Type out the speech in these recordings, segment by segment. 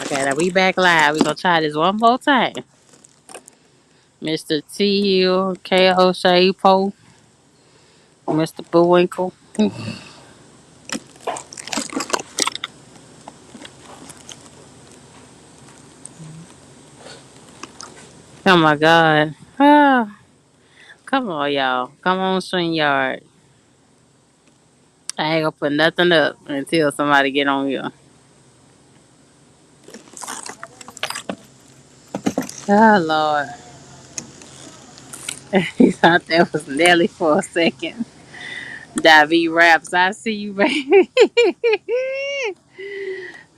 Okay, now we back live. We gonna try this one more time. Mr. T Hill, K O'Shea Poe, Mr. Bullwinkle. Oh my God. Ah, come on, y'all. Come on, StreamYard. I ain't gonna put nothing up until somebody get on here. Oh Lord. He thought that was Nelly for a second. Davy Raps, I see you, baby.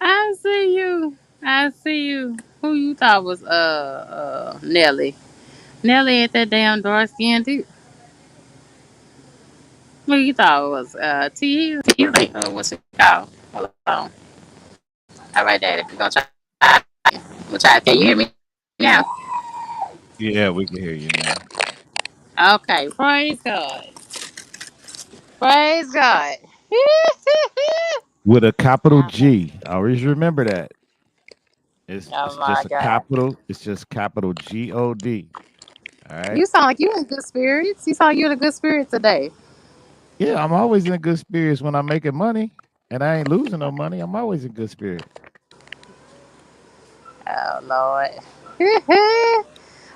I see you. I see you. Who you thought was Nelly? Nelly ain't that damn dark skinned too. Who you thought it was T Hill? T Hill ain't what's it called? Hold on. All right, Daddy. We're gonna try. We'll try. Can you hear me now? Yeah, we can hear you now. Okay, praise God. Praise God. With a capital G. Always remember that. It's Oh my just a God. capital. It's just capital God. All right. You sound like you in good spirits. You sound like you in a good spirit today. Yeah, I'm always in good spirits when I'm making money and I ain't losing no money. I'm always in good spirit. Oh Lord.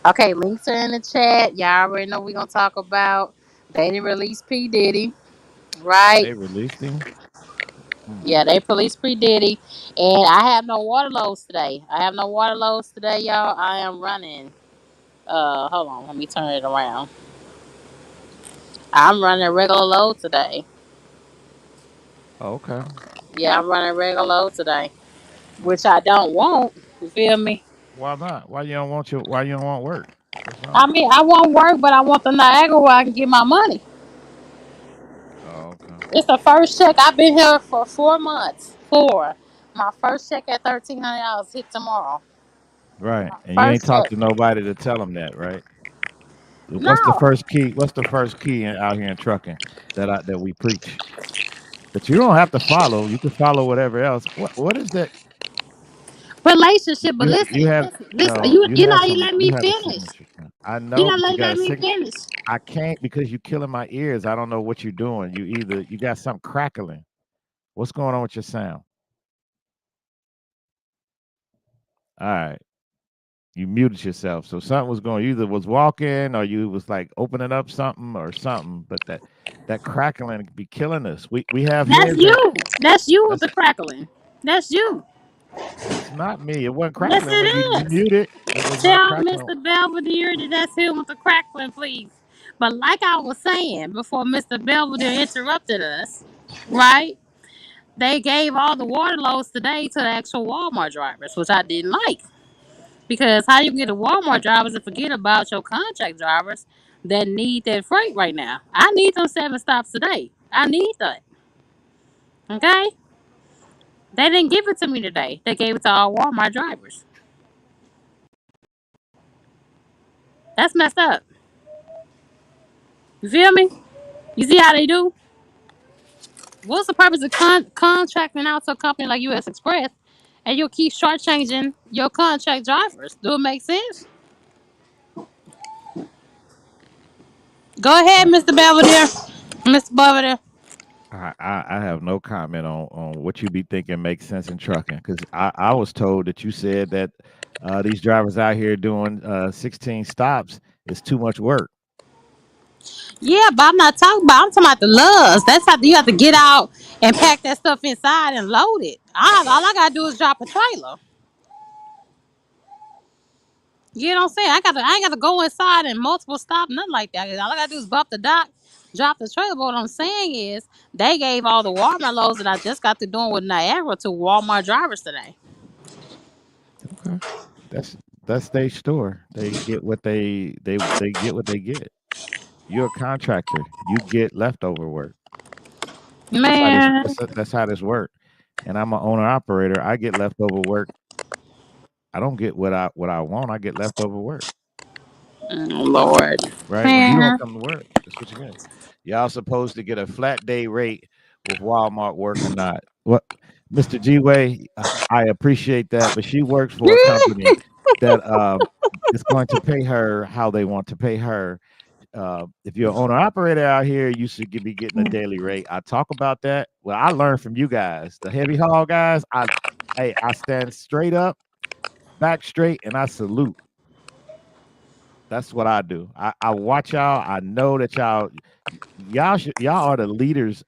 Okay, links are in the chat. Y'all already know we're gonna talk about. They didn't release P. Diddy, right? They released him. Hmm. Yeah, they released P. Diddy. And I have no water loads today. I have no water loads today, y'all. I am running. Hold on, let me turn it around. I'm running a regular load today. Okay. Yeah, I'm running a regular load today. Which I don't want. You feel me? Why not? Why you don't want work? What's I wrong? mean, I want work, but I want the Niagara where I can get my money. Oh, okay. It's the first check. I've been here for 4 months. Four. My first check at $1,300 hit tomorrow. Right. My And you ain't first talked check. to nobody to tell them that, right? What's the No. first key? What's the first key out here in trucking that we preach? That you don't have to follow. You can follow whatever else. What is that? Relationship, but You listen, have listen, listen. no. You know you let me You have a finish. signature. I You know, know but you you got a let me signature. finish. I can't because you're killing my ears. I don't know what you're doing. You got something crackling. What's going on with your sound? All right. You muted yourself. So something was going, you either was walking or you was like opening up something or something, but that crackling be killing us. We have That's heads and you. That's you with that's the crackling. That's you. it's not me. It wasn't Yes, crackling when you it is. muted. It was not Tell crackling. Mr. Belvedere that that's him with the crackling, please. But like I was saying before Mr. Belvedere interrupted us, right? They gave all the water loads today to the actual Walmart drivers, which I didn't like. Because how you get the Walmart drivers and forget about your contract drivers that need that freight right now? I need those 7 stops today. I need that. Okay? They didn't give it to me today. They gave it to all Walmart drivers. That's messed up. You feel me? You see how they do? What's the purpose of contracting out to a company like US Express and you'll keep shortchanging your contract drivers? Do it make sense? Go ahead, Uh, Mr. Belvedere. Mr. Belvedere. I have no comment on what you be thinking makes sense in trucking because I was told that you said that these drivers out here doing 16 stops is too much work. Yeah, but I'm not talking about. I'm talking about the loves. That's how you have to get out and pack that stuff inside and load it. All I gotta do is drop a trailer. You know what I'm saying? I ain't gotta go inside and multiple stop, nothing like that. All I gotta do is bump the dock, drop the trailer. But what I'm saying is they gave all the Walmart loads that I just got to doing with Niagara to Walmart drivers today. Okay. That's that's their store. They get what they get what they get. You're a contractor. You get leftover work. Man, That's how this work. And I'm an owner operator. I get leftover work. I don't get what I want. I get leftover work. oh, Lord, Right? When you don't man. come to work, that's what you get. Y'all supposed to get a flat day rate with Walmart work or not. What Mr. G-Way, I appreciate that, but she works for a company that is going to pay her how they want to pay her. If you're an owner operator out here, you should be getting a daily rate. I talk about that. Well, I learned from you guys, the heavy haul guys. I stand straight up, back straight, and I salute. That's what I do. I watch y'all. I know that y'all are the leaders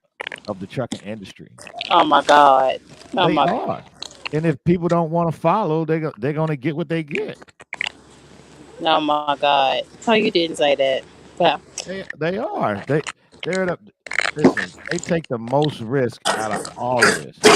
of the trucking industry. Oh my God. Oh They my. are. And if people don't want to follow, they're gonna get what they get. Oh my God. Oh, you didn't say that. But They are. They're the listen, they take the most risk out of all of this.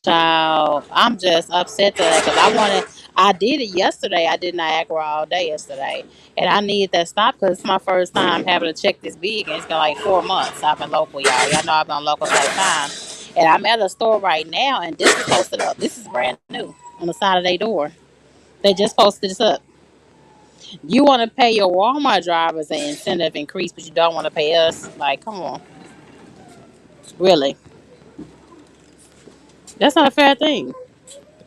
child, I'm just upset today because I wanted. I did it yesterday. I did Niagara all day yesterday, and I need that stop because it's my first time having to check this big, and it's been like 4 months. I've been local, y'all. Y'all know I've been local for a time, and I'm at a store right now, and this is posted up. This is brand new on the side of their door. They just posted this up. You want to pay your Walmart drivers an incentive increase, but you don't want to pay us? Like, come on, really? That's not a fair thing.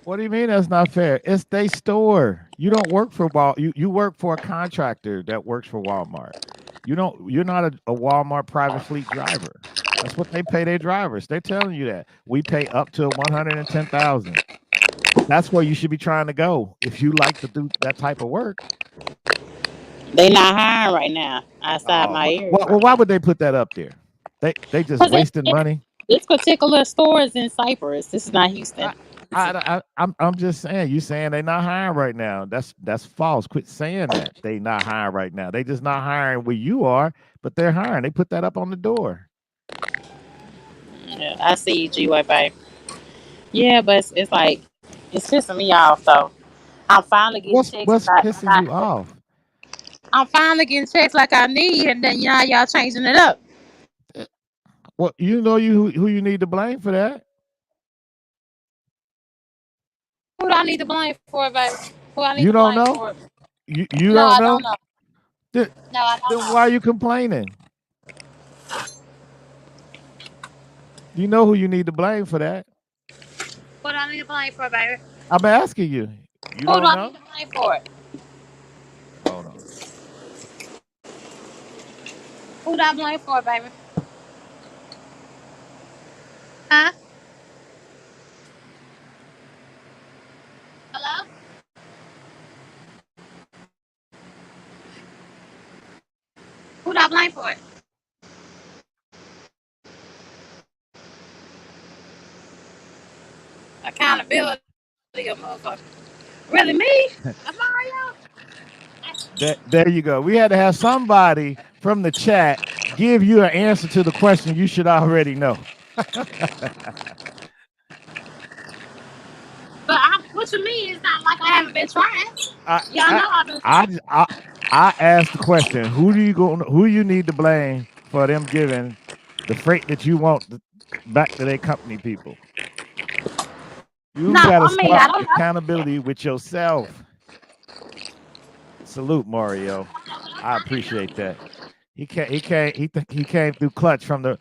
What do you mean that's not fair? It's they store. You don't work for you work for a contractor that works for Walmart. You're not a Walmart private fleet driver. That's what they pay their drivers. They're telling you that. We pay up to 110,000. That's where you should be trying to go if you like to do that type of work. They not hiring right now outside Oh, my area. well, why would they put that up there? They just Because wasting money. this particular store is in Cyprus. This is not Houston. I, I'm just saying. You saying they not hiring right now? That's false. Quit saying that they not hiring right now. They just not hiring where you are, but they're hiring. They put that up on the door. Yeah, I see G Way babe. Yeah, but it's like it's pissing me off though. I'm finally getting checks What's pissing you off? I'm finally getting checks like I need, and then y'all changing it up. Eh, Well, you know who you need to blame for that. Who do I need to blame for it, baby? Who I need to You don't blame know. for it? You No, don't I don't know. know. Then, No, I don't then know. why are you complaining? You know who you need to blame for that. Who do I need to blame for it, baby? I'm asking you. You Who do don't I need know. to blame for it? Hold on. Who do I blame for it, baby? Huh? Hello? Who do I blame for it? Accountability, of motherfucker. Really, me? Mario? There you go. We had to have somebody from the chat give you an answer to the question you should already know. But what you mean? It's not like I haven't been trying. I Y'all I know I've been I trying. I, I asked the question: who you need to blame for them giving the freight that you want back to their company people? You No, got to I mean I start don't know. accountability with yourself. Salute Mario. I appreciate that. He came through clutch from the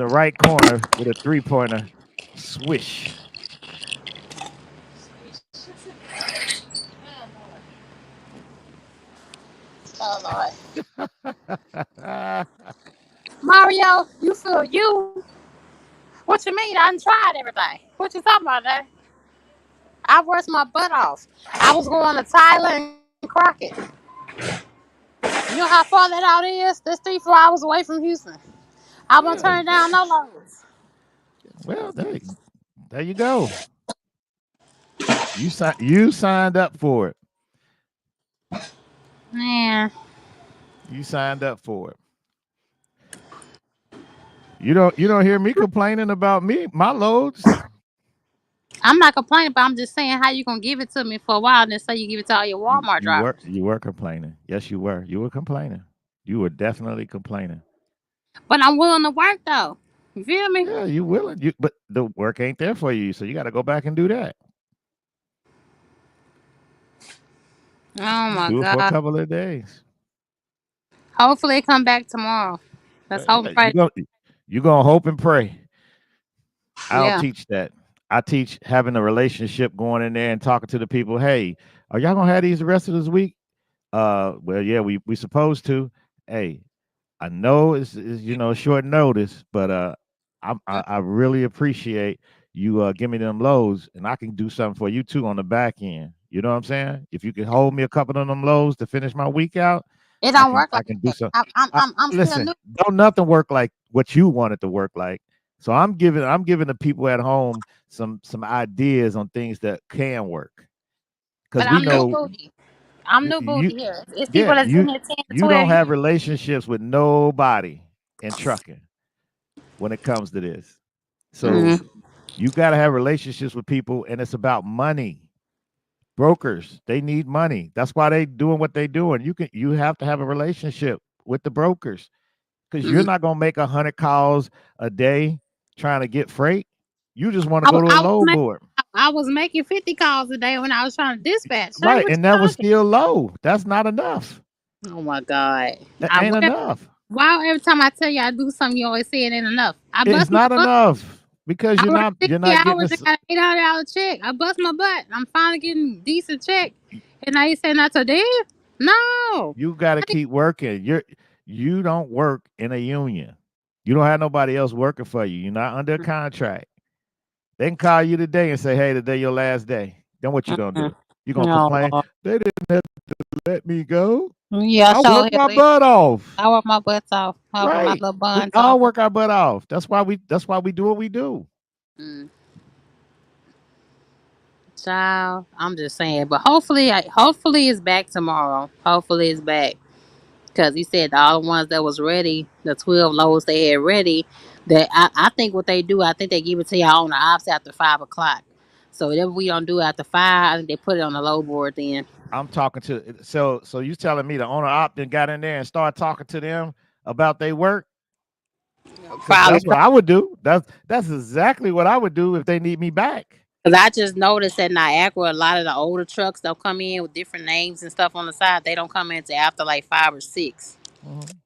right corner with a 3-pointer swish. Oh Lord. Mario, you feel you? What you mean? I done tried everything. What you talking about, Daddy? I worked my butt off. I was going to Tyler and Crockett. You know how far that out is? That's 3, 4 hours away from Houston. I won't turn Yeah. down no loans. Well, there you go. You signed up for it. Man, You signed up for it. You don't hear me complaining about my loads. I'm not complaining, but I'm just saying how you gonna give it to me for a while and then say you give it to all your You Walmart you were drivers. you were complaining. Yes, you were. You were complaining. You were definitely complaining. But I'm willing to work though. You feel me? Yeah, you willing. But the work ain't there for you, so you got to go back and do that. Oh my Do it for a God. couple of days. Hopefully it come back tomorrow. Let's hope Yeah, and pray. you gonna hope and pray. I'll Yeah. teach that. I teach having a relationship, going in there and talking to the people. Hey, are y'all gonna have these the rest of this week? Well, yeah, we supposed to. Hey, I know it's short notice, but I really appreciate you give me them lows, and I can do something for you too on the back end. You know what I'm saying? If you can hold me a couple of them lows to finish my week out, It I don't can work I like can do that. something. I'm still Listen, new. don't nothing work like what you want it to work like. So I'm giving the people at home some ideas on things that can work because But we I'm new know booty. I'm new you booty here. It's people yeah that's been you here 10 to you 12 don't have years. relationships with nobody in trucking when it comes to this. So Mm. you got to have relationships with people, and it's about money. Brokers, they need money. That's why they doing what they doing. You have to have a relationship with the brokers because you're Mm. not gonna make 100 calls a day trying to get freight. You just want to I, go to a I was load making board, I was making 50 calls a day when I was trying to dispatch. Say right? what And you that was talking. still low. That's not enough. Oh my God. That I ain't whatever. enough. Why every time I tell you I do something, you always say it ain't enough. I It's bust my not butt. enough because I you're work not you're 60 not getting hours and this. got an $800 check. I bust my butt. I'm finally getting decent check. And now you say not today? No. You got to I need, keep working. You don't work in a union. You don't have nobody else working for you. You're not under a contract. They can call you today and say, "Hey, today your last day." Then what you gonna mm-mm. do? You gonna No, complain? Lord. They didn't have to let me go. Yeah, I I sure worked hell my did. butt off. I work my butts off. I work my Right. little We buns off. all work our butt off. That's why we do what we do. Mm. Child, I'm just saying. But hopefully it's back tomorrow. Hopefully it's back. Because he said all the ones that was ready, the 12 loads they had ready, that I think what they do, I think they give it to y'all on the ops after 5 o'clock. So whatever we don't do after 5, I think they put it on the load board then. I'm talking to so you telling me the owner op then got in there and started talking to them about their work? Because Probably that's what I would do. That's exactly what I would do if they need me back. because I just noticed that Niagara, a lot of the older trucks they'll come in with different names and stuff on the side. They don't come in until after like 5 or 6. Mhm.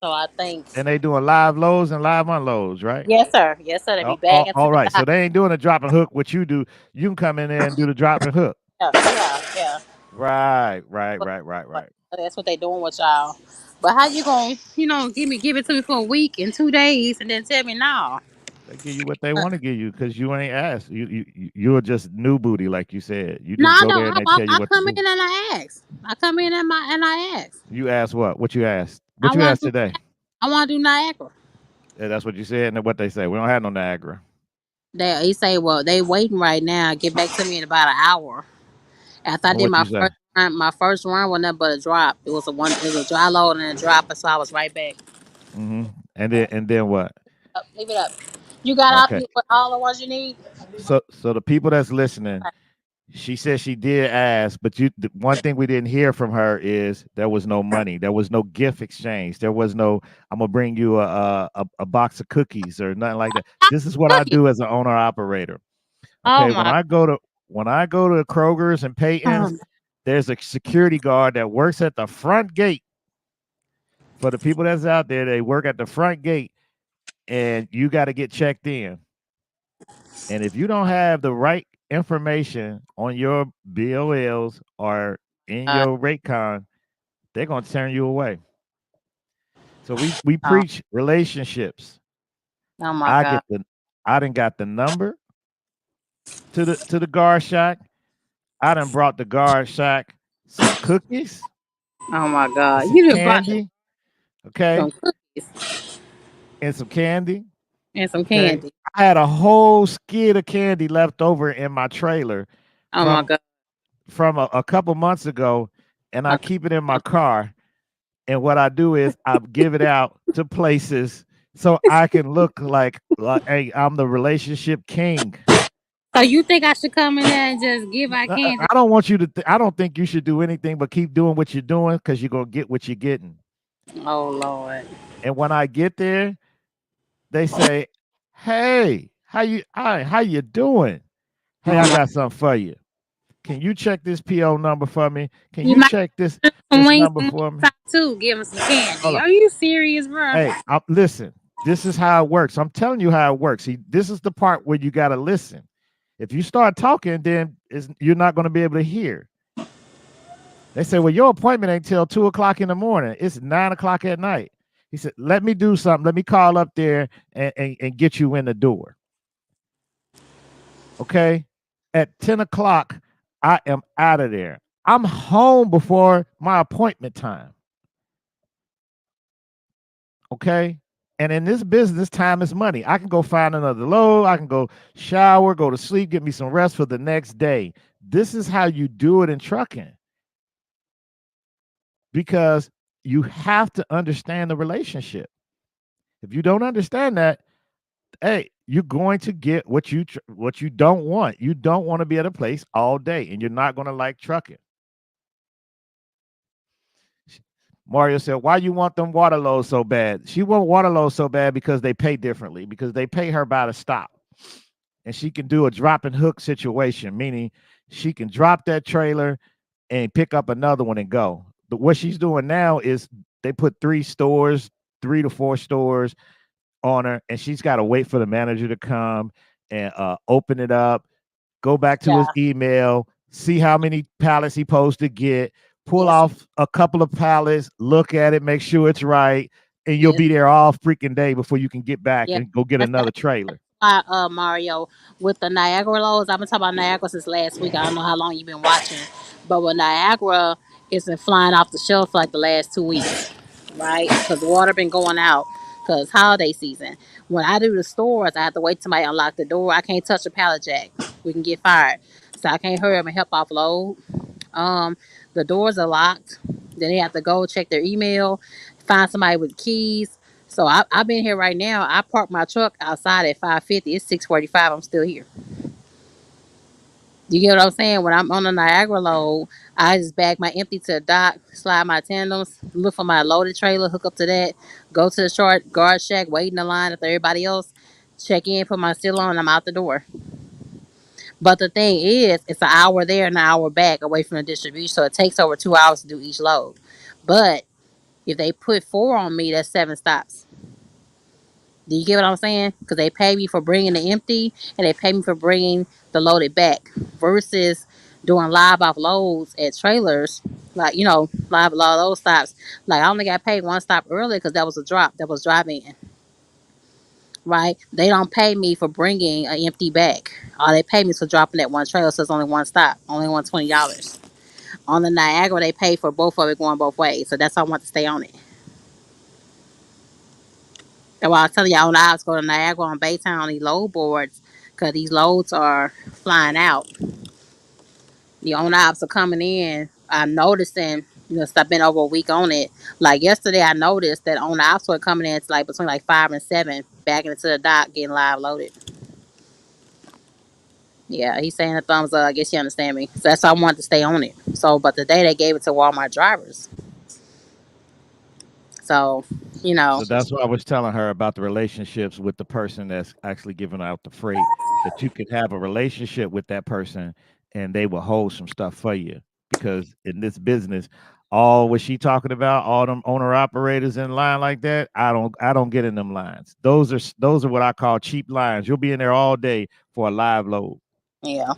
So I think, And they doing live loads and live unloads, right? yes sir, yes sir, they be bagging to All the right. So dock. they ain't doing a drop and hook. What you do, you can come in there and do the drop and hook. Yeah, yeah, yeah. Right, right, right, right, But right. that's what they doing with y'all. But how you gonna, give it to me for a week and 2 days and then tell me no? They give you what they Uh, want to give you because you ain't asked. You're just new booty, like you said. You No, just I go don't. there and they tell you I what to come do. in and I ask. I come in and I ask. You asked what? What you asked? I What you want asked to do. today? I want to do Niagara. That's what you said, and what they say. We don't have no Niagara. He say, well, they waiting right now. Get back to me in about an hour. After I And did what you say? my first run was nothing but a drop. It was a dry load and a drop, and so I was right back. And then what? Leave it up. You got Okay. all the ones you need. So the people that's listening, she said she did ask, but the one thing we didn't hear from her is there was no money, there was no gift exchange, there was no I'm gonna bring you a box of cookies or nothing like that. This is what I Cookies. do as an owner operator. Oh Okay, my. when I go to Kroger's and Peyton's, there's a security guard that works at the front gate. For the people that's out there, they work at the front gate, and you got to get checked in. And if you don't have the right information on your BOLs or in Uh, your Raycon, they're gonna turn you away. So we oh, preach relationships. oh my I God. get the I done got the number to the guard shack. I done brought the guard shack some cookies Oh my and God. some You just brought candy, okay, some cookies and some candy, and some okay. candy. I had a whole skid of candy left over in my trailer Oh my from God. a couple months ago, and I Okay. keep it in my car. And what I do is I give it out to places so I can look like hey, I'm the relationship king. So you think I should come in there and just give out I candy? don't want you to. I don't think you should do anything but keep doing what you're doing because you're gonna get what you're getting. Oh Lord. And when I get there, they say, "Hey, how you doing? Oh Hey, I my. got something for you. Can you check this PO number for me? Can You you might check some this wings number and for wings me? out too. Give him some Hold candy. on. Are you serious, bro? Hey, listen. This is how it works. I'm telling you how it works. See, this is the part where you got to listen. If you start talking, then you're not going to be able to hear. They say, well, your appointment ain't till 2 o'clock in the morning. It's 9 o'clock at night. He said, let me do something. Let me call up there and get you in the door. Okay. At 10 o'clock, I am out of there. I'm home before my appointment time. Okay. And in this business, time is money. I can go find another load. I can go shower, go to sleep, get me some rest for the next day. This is how you do it in trucking because you have to understand the relationship. If you don't understand that, hey, you're going to get what you don't want. You don't want to be at a place all day, and you're not going to like trucking. Mario said, "Why you want them water loads so bad?" She want water loads so bad because they pay differently. Because they pay her by the stop, and she can do a drop and hook situation, meaning she can drop that trailer and pick up another one and go. But what she's doing now is they put 3 stores, 3 to 4 stores on her, and she's got to wait for the manager to come and open it up, go back to his Yeah. email, see how many pallets he supposed to get, pull Yes. off a couple of pallets, look at it, make sure it's right, and you'll Yes. be there all freaking day before you can get back Yeah. and go get That's another trailer. Mario, with the Niagara lows. I've been talking about Niagara since last week. I don't know how long you've been watching, but with Niagara, it's been flying off the shelf for like the last 2 weeks, right? Because water been going out. Because holiday season. When I do the stores, I have to wait till somebody unlock the door. I can't touch a pallet jack. We can get fired. So I can't hurry up and help offload. Um, the doors are locked. Then they have to go check their email, find somebody with keys. So I've been here right now. I parked my truck outside at 5:50. It's 6:45. I'm still here. You get what I'm saying? When I'm on the Niagara load, I just bag my empty to the dock, slide my tandems, look for my loaded trailer, hook up to that, go to the short guard shack, wait in the line after everybody else, check in, put my seal on, and I'm out the door. But the thing is, it's an hour there and an hour back away from the distribution, so it takes over 2 hours to do each load. But if they put four on me, that's 7 stops. Do you get what I'm saying? Because they pay me for bringing the empty and they pay me for bringing the loaded back versus doing live off loads at trailers. Like, live a lot of those stops. Like, I only got paid one stop early because that was a drop. That was driving, right? They don't pay me for bringing an empty bag. All they pay me is for dropping that one trailer, so it's only one stop, only $120. On the Niagara, they pay for both of it going both ways, so that's why I want to stay on it. That's why I was telling y'all, I was going to Niagara on Baytown on these load boards, because these loads are flying out. The on ops are coming in. I'm noticing, since I've been over a week on it. Like yesterday, I noticed that on ops were coming in. It's like between like 5 and 7, backing into the dock, getting live loaded. Yeah, he's saying a thumbs up. I guess you understand me. So that's why I wanted to stay on it. So, but today they gave it to Walmart drivers. So, you know, So that's what I was telling her about the relationships with the person that's actually giving out the freight. That you could have a relationship with that person, and they will hold some stuff for you. Because in this business, all what she talking about, all them owner operators in line like that, I don't get in them lines. Those are what I call cheap lines. You'll be in there all day for a live load. yeah,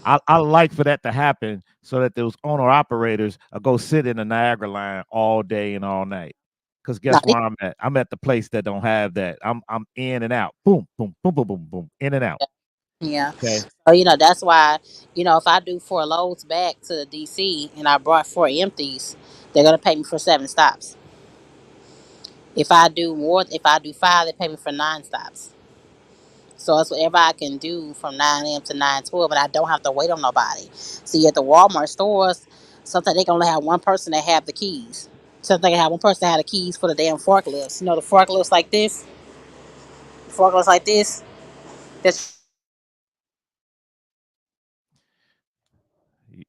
I like for that to happen so that those owner operators go sit in the Niagara line all day and all night. Because no, guess where I'm at? I'm at the place that don't have that. I'm in and out. Boom, boom, boom, boom, boom, boom. In and out. yeah. Okay. So that's why if I do 4 loads back to the DC and I brought 4 empties, they're gonna pay me for 7 stops. If I do five, they pay me for 9 stops. So it's whatever I can do from 9 a.m. to 9:12, and I don't have to wait on nobody. See, at the Walmart stores, sometimes they can only have one person that have the keys. Sometimes they can have one person that have the keys for the damn forklifts. The forklifts like this, forklifts like this. That's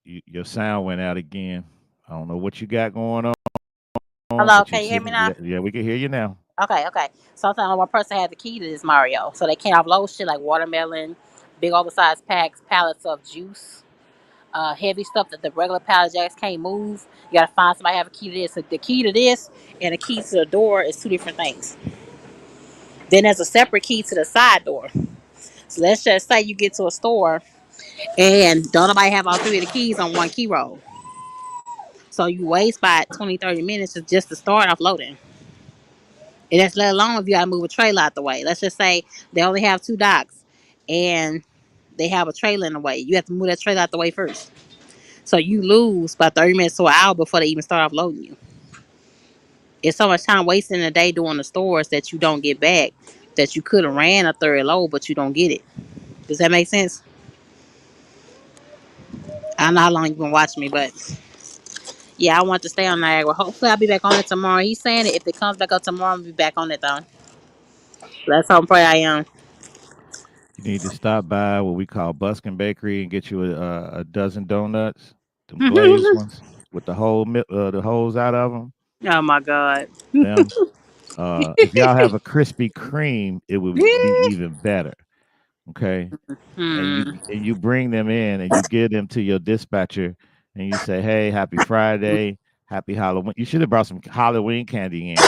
Your sound went out again. I don't know what you got going on, hello. but you Can you hear me said, now? yeah, yeah, we can hear you now. Okay, okay. Sometimes only one person had the key to this Mario, so they can't offload shit like watermelon, big oversized packs, pallets of juice. Heavy stuff that the regular pallet jacks can't move. You gotta find somebody have a key to this. The key to this and the key to the door is two different things. Then there's a separate key to the side door. So let's just say you get to a store and don't nobody have all three of the keys on one key roll. So you waste about 20, 30 minutes just to start off loading. And that's let alone if you gotta move a trailer out the way. Let's just say they only have two docks and they have a trailer in the way. You have to move that trailer out the way first. So you lose about 30 minutes to an hour before they even start off loading you. It's so much time wasted in a day doing the stores that you don't get back that you could have ran a third load, but you don't get it. Does that make sense? I don't know how long you've been watching me, but yeah, I want to stay on Niagara. Hopefully, I'll be back on it tomorrow. He's saying it. If it comes back up tomorrow, I'll be back on it though. Let's hope and pray I am. You need to stop by what we call Buskin Bakery and get you a dozen donuts, them glazed Oh ones with the holes out of them. my God. Them. If y'all have a Krispy Kreme, it would be even better. Okay, and you bring them in and you give them to your dispatcher and you say, "Hey, happy Friday, happy Halloween." You should have brought some Halloween candy in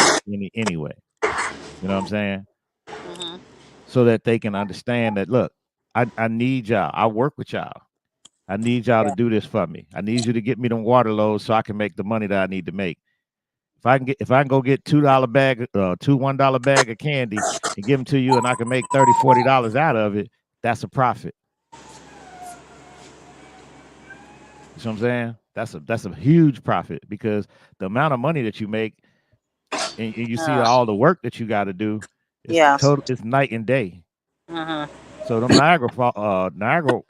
anyway. You know what I'm saying? Mhm. So that they can understand that. Look, I need y'all. I work with y'all. I need y'all to Yeah. do this for me. I need you to get me them water loads so I can make the money that I need to make. If I can go get two $1 bag of candy and give them to you and I can make $30, $40 out of it, that's a profit. You know what I'm saying? That's a huge profit because the amount of money that you make and you see Uh, all the work that you got to do is yeah. total it's night and day. Uh-huh. So them Niagara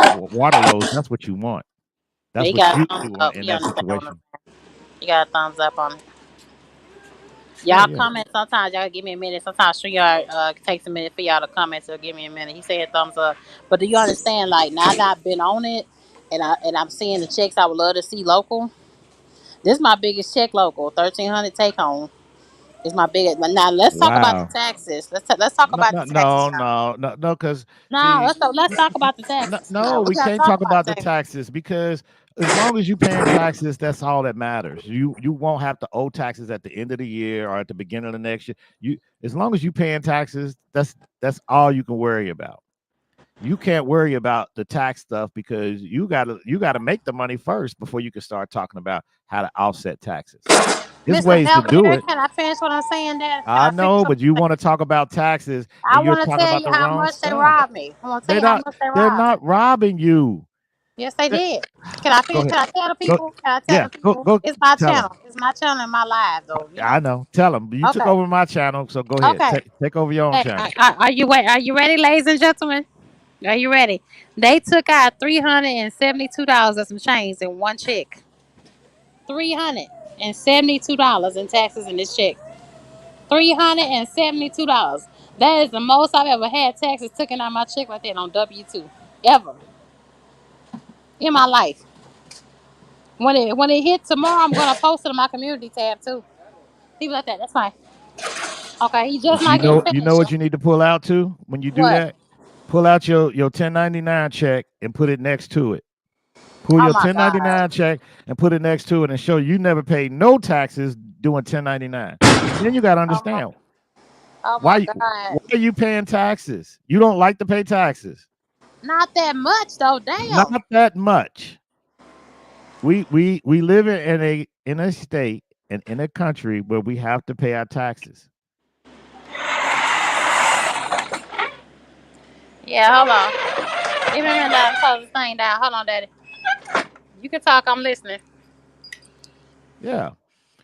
water loads, that's what you want. That's He what got a you thumbs want up. in He that understand what I'm situation. saying. He got a thumbs up on it. Yeah, Y'all yeah. comment sometimes. Y'all give me a minute. Sometimes sure y'all takes a minute for y'all to comment. So give me a minute. He said thumbs up. But do you understand? Like now that I've been on it, and I'm seeing the checks I would love to see local. This is my biggest check local. 1,300 take home is my biggest. But now let's talk about the Wow. taxes. Let's talk No, about no, the taxes, no, y'all. no, no, no. Because No, see, let's talk about the no, taxes. no, No, we we gotta can't talk talk about about the the taxes. taxes because as long as you paying taxes, that's all that matters. You won't have to owe taxes at the end of the year or at the beginning of the next year. You as long as you paying taxes, that's all you can worry about. You can't worry about the tax stuff because you gotta make the money first before you can start talking about how to offset taxes. There's Mr. ways to do Belvedere, it. can I finish what I'm saying? Dad? Can I I finish know, what but you I'm want saying? to talk about taxes I and you're want to talking tell about you the how wrong much they stuff. robbed me. I want to tell They're you how not much they they're robbed me. not robbing you. Yes, they They- did. Can I Go finish? ahead. Can I tell the Go people? Can I tell yeah, the go people? go It's my tell them. channel. It's my channel and my live, though. You I know. know. Tell them. You took Okay. over my channel, so go ahead. Okay. Take over your own Hey, channel. are you ready, ladies and gentlemen? Are you ready? They took out $372 and some change in one check. $372 in taxes in this check. $372. That is the most I've ever had taxes taken out my check like that on W-2 ever in my life. When it hit tomorrow, I'm gonna post it on my community tab too. People like that. That's fine. Okay, he just But you not getting know you know finished. what you need to pull out too when you do What? that? Pull out your 1099 check and put it next to it. Pull Oh your my God. 1099 check and put it next to it and show you never paid no taxes doing 1099. And then you got to Oh my. understand Oh my why God. why are you paying taxes? You don't like to pay taxes. Not that much though. Not Damn. that much. We live in a state and in a country where we have to pay our taxes. Yeah. Hold on. Give me a minute. I'm close this thing down. Hold on, Daddy. You can talk. I'm listening. Yeah.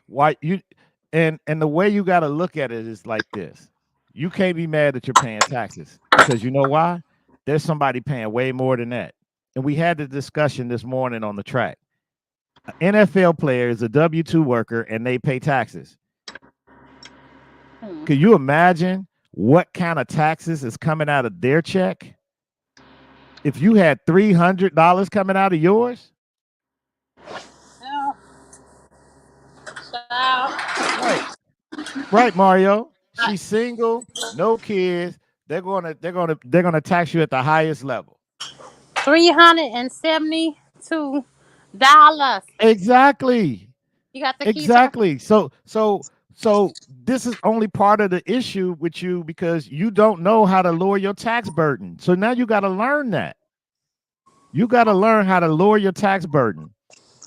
Why you and the way you got to look at it is like this. You can't be mad that you're paying taxes because you know why? There's somebody paying way more than that. And we had the discussion this morning on the track. An NFL player is a W-2 worker and they pay taxes. Hmm. Can you imagine what kind of taxes is coming out of their check? If you had $300 coming out of yours? Oh, child. Right. Right, Mario. She's single, no kids. They're gonna tax you at the highest level. $372. Exactly. You got the key to the. Exactly. So So this is only part of the issue with you because you don't know how to lower your tax burden. So now you got to learn that. You got to learn how to lower your tax burden.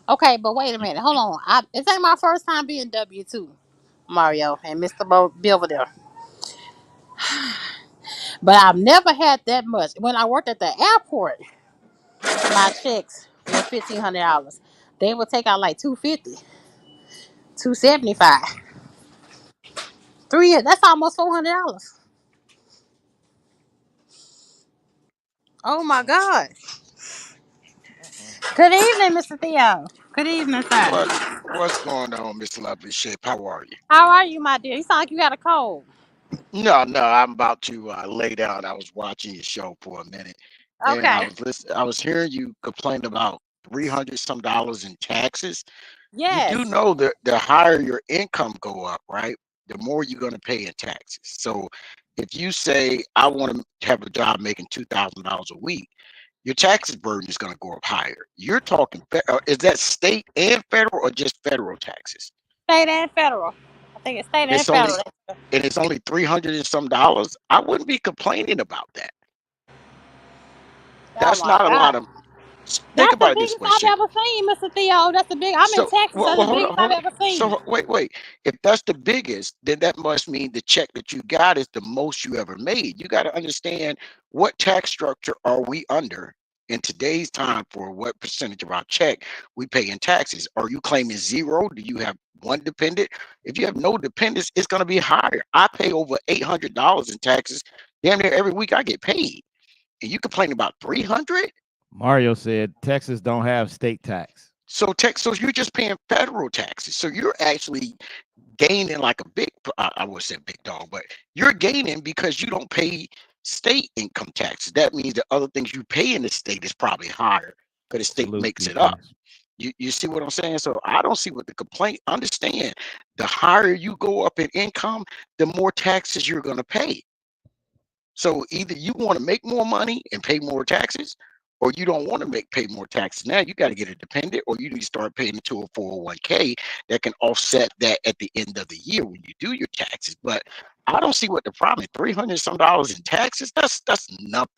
Okay, but wait a minute. Hold on. It ain't my first time being W-2, Mario and Mr. Belvedere. But I've never had that much. When I worked at the airport, my checks were $1,500. They would take out like 250, 275. 3 years. That's almost $400. Oh my God. Good evening, Mr. Theo. Good evening, What sir. what's going on, Mr. Lovely Shape? How are you? How are you, my dear? You sound like you got a cold. No, no, I'm about to lay down. I was watching your show for a minute, and Okay. I was hearing you complain about 300 some dollars in taxes. You do Yes. know that the higher your income go up, right? The more you're going to pay in taxes. So if you say I want to have a job making $2,000 a week, your taxes burden is going to go up higher. You're talking, is that state and federal or just federal taxes? State and federal. I think it's state And and it's only federal. and it's only 300 and some dollars. I wouldn't be complaining about that. Oh That's my not a lot God. of. Think That's the about it this biggest way, I've Shay. ever seen, Mr. Theo. That's the big. I'm in So, Texas. That's the hold on, biggest I've hold on. ever seen. So, wait. If that's the biggest, then that must mean the check that you got is the most you ever made. You got to understand what tax structure are we under in today's time for what percentage of our check we pay in taxes. Are you claiming zero? Do you have one dependent? If you have no dependents, it's going to be higher. I pay over $800 in taxes. Damn near every week I get paid. And you complain about 300? Mario said Texas don't have state tax. So you're just paying federal taxes. So you're actually gaining like a big, I would say big dog, but you're gaining because you don't pay state income taxes. That means the other things you pay in the state is probably higher because the state Salute makes you, it up. peace. You see what I'm saying? So I don't see what the complaint. Understand, the higher you go up in income, the more taxes you're going to pay. So either you want to make more money and pay more taxes, or you don't want to pay more taxes. Now you got to get a dependent, or you need to start paying into a 401k that can offset that at the end of the year when you do your taxes. But I don't see what the problem is. 300 some dollars in taxes, that's nothing.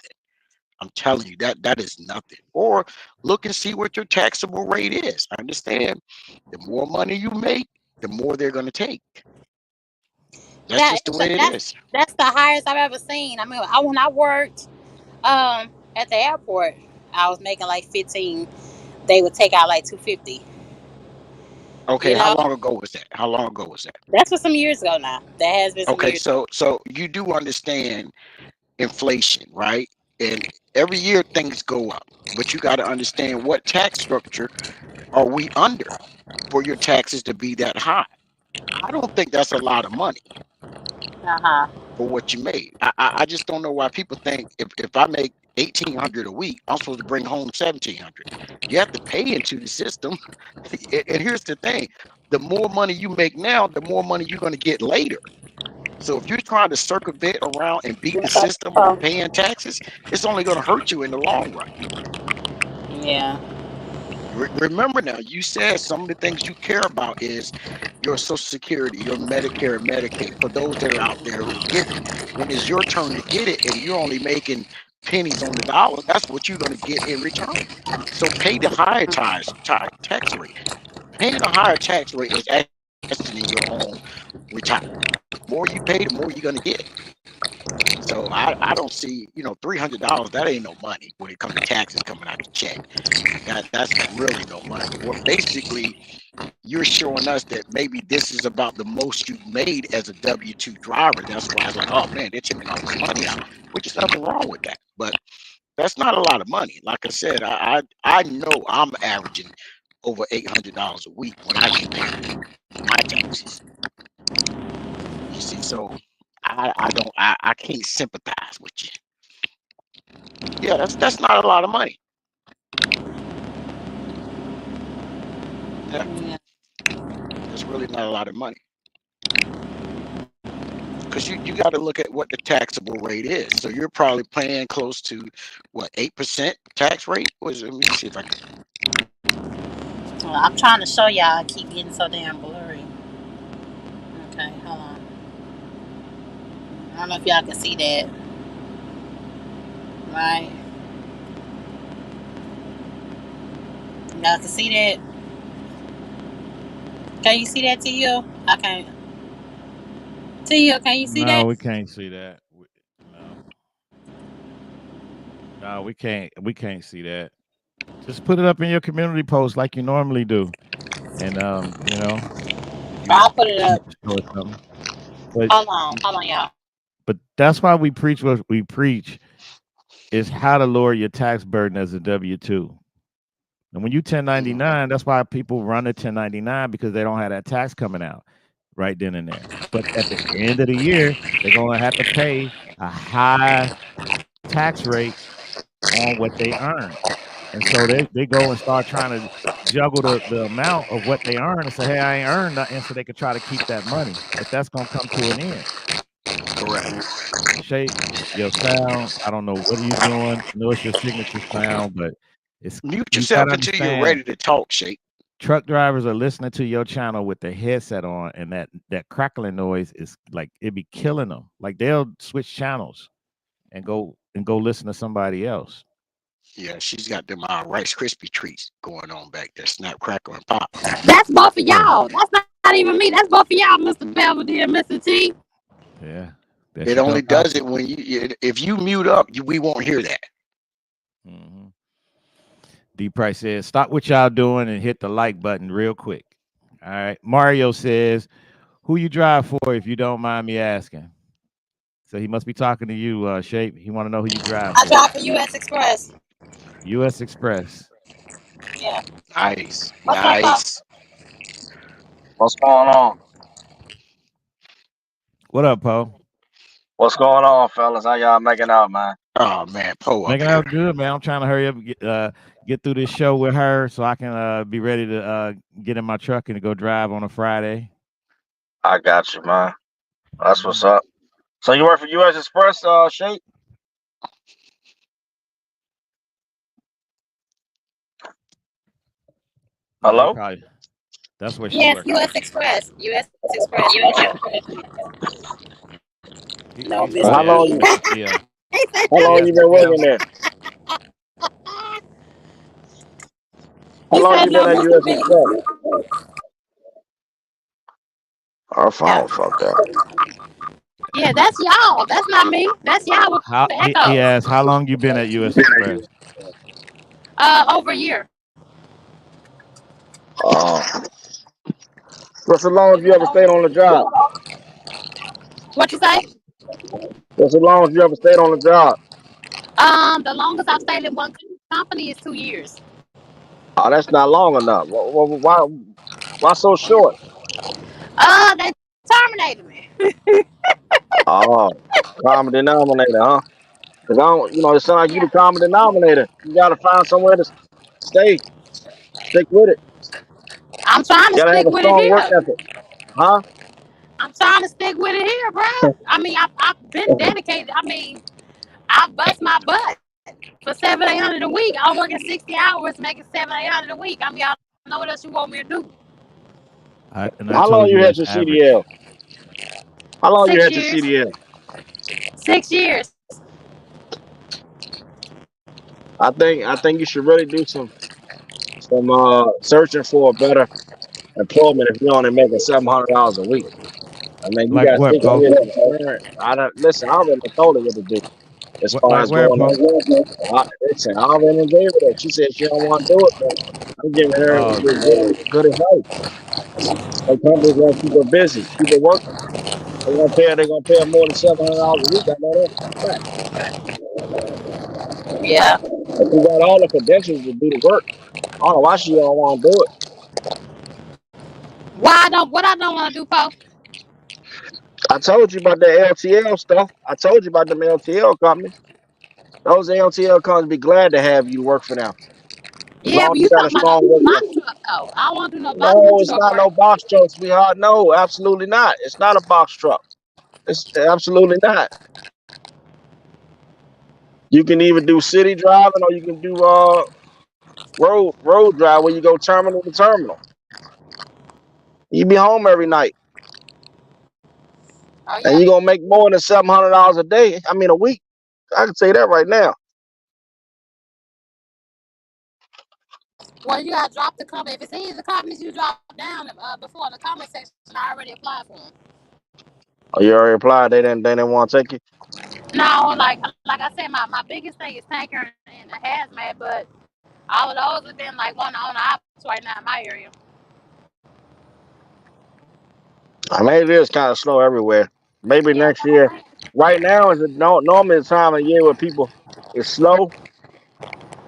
I'm telling you that is nothing. Or look and see what your taxable rate is. I understand the more money you make, the more they're going to take. That's Yeah, just the way it is. that's the highest I've ever seen. I mean, when I worked at the airport, I was making like 15. They would take out like 250. Okay, You how know, long ago was that? How long ago was that? that's for some years ago now. That has been some Okay, years ago. so you do understand inflation, right? And every year things go up, but you got to understand what tax structure are we under for your taxes to be that high. I don't think that's a lot of money Uh huh. for what you made. I just don't know why people think if I make 1,800 a week, I'm supposed to bring home 1,700. You have to pay into the system. And here's the thing: the more money you make now, the more money you're going to get later. So if you're trying to circumvent around and beat the system of paying taxes, it's only going to hurt you in the long run. Yeah. Remember now, you said some of the things you care about is your Social Security, your Medicare and Medicaid for those that are out there who get it. When it's your turn to get it and you're only making pennies on the dollar, that's what you're going to get in return. So pay the higher tax rate. Paying a higher tax rate is investing in your own retirement. The more you pay, the more you're going to get. So I don't see, $300, that ain't no money when it comes to taxes coming out the check. That's really no money. Well, basically, you're showing us that maybe this is about the most you've made as a W-2 driver. That's why it's like, oh man, they're taking all this money out, which is nothing wrong with that. But that's not a lot of money. Like I said, I know I'm averaging over $800 a week when I get paid my taxes. You see, so I can't sympathize with you. Yeah, that's not a lot of money. Yeah, Yeah. that's really not a lot of money. Because you got to look at what the taxable rate is. So you're probably paying close to what, 8% tax rate? Let me see if I can. Well, I'm trying to show y'all. I keep getting so damn blurry. Okay, hold on. I don't know if y'all can see that. Right? Y'all can see that. Can you see that, T.U.? I can't. T.U., can you see No, that? we can't see that. No, no, we can't see that. Just put it up in your community post like you normally do, and if you I'll put it need up. to show us something, but Hold on, y'all. but that's why we preach what we preach is how to lower your tax burden as a W-2. And when you Mm. 1099, that's why people run a 1099 because they don't have that tax coming out right then and there. But at the end of the year, they're going to have to pay a high tax rate on what they earn. And so they go and start trying to juggle the amount of what they earn and say, hey, I ain't earned nothing. So they could try to keep that money. But that's going to come to an end. Correct. Shape your sound. I don't know what are you doing. I know it's your signature sound, but it's Mute you got to yourself until you're understand ready to talk, Shake. truck drivers are listening to your channel with their headset on, and that crackling noise is like it be killing them. Like they'll switch channels and go listen to somebody else. Yeah, she's got them Rice Krispie treats going on back there. Snap, crackle, and pop. That's both of Yeah, y'all. That's not even me. That's both of y'all, Mr. Belvedere, Mr. T. yeah. There It she go only does talking. it when if you mute up, we won't hear that. hmm D Price says, "Stop what y'all doing and hit the like button real quick." All right. Mario says, "Who you drive for, if you don't mind me asking?" So he must be talking to you, Shape. He want to know who you drive I for. drive for U.S. Express. U.S. Express. Yeah. Nice, What's up, Pop? nice. What's going on? What up, Poe? What's going on, fellas? How y'all making out, man? Oh man, Poe up Making here. out good, man. I'm trying to hurry up and get through this show with her so I can be ready to get in my truck and go drive on a Friday. I got you, man. That's what's Mhm. up. So you work for U.S. Express, Shake? No, he Hello? probably that's where she Yes, work at. U.S. Express. U.S. Express. U.S. No, He's Mr. How probably long asking you about T. the TL. He said how that, He long you asking Mr. been TL. working there? How He long said you been no, at Mr. U.S. B. Express? Our Yeah. phone fucked up. Yeah, that's y'all. That's not me. That's y'all with How the he echoes. asked how long you been at U.S. Express? Over a year. Uh, what's the longest you ever stayed on the job? What you say? What's the longest you ever stayed on the job? The longest I've stayed in one company is 2 years. Oh, that's not long enough. Why so short? They terminated me. Oh, common denominator, huh? Cause I don't, it sounds like you the Yeah. common denominator. You gotta find somewhere to stay. Stick with it. I'm trying to You gotta have stick a with it strong work here. ethic, huh? I'm trying to stick with it here, bro. I mean, I've been dedicated. I mean, I bust my butt for 700, 800 a week. I'm working 60 hours, making 700, 800 a week. I mean, y'all know what else you want me to do? I How long told you you had that's your average. CDL? How long you Six had your years. CDL? 6 years. I think you should really do some searching for a better employment if you're only making $700 a week. I mean, you Like got what, six Poe? years experience. I don't listen. I already told her what to do as What far like as where, going Poe? on. Listen, I already gave her that. She said she don't want to do it, but I'm giving her Oh, good advice. Her company's gonna keep her busy, keep her working. They're gonna pay her more than $700 a week. I know that for a fact. Yeah. If you got all the credentials to do the work, I don't know why she don't want to do it. Why I don't? What I don't want to do, Paul? I told you about the LTL stuff. I told you about them LTL companies. Those LTL companies be glad to have you work for them as Yeah, long but as you you got a talking about strong no work box ethic. truck though. I don't want to do no box No, it's truck not work. no box truck, sweetheart. No, absolutely not. It's not a box truck. It's absolutely not. You can either do city driving or you can do road drive where you go terminal to terminal. You be home every night. Oh and yeah. you're gonna make more than $700 a day. I mean, a week. I can say that right now. Well, you gotta drop the comment. If it's any of the companies you drop down before the comment section, I already applied for them. Oh, you already applied. They didn't want to take you. No, like I said, my biggest thing is tanker and the hazmat, but all of those have been like one on the options right now in my area. I mean, it is kind of slow everywhere. Maybe Yeah, next year. Right now is normally the time of year where people is slow.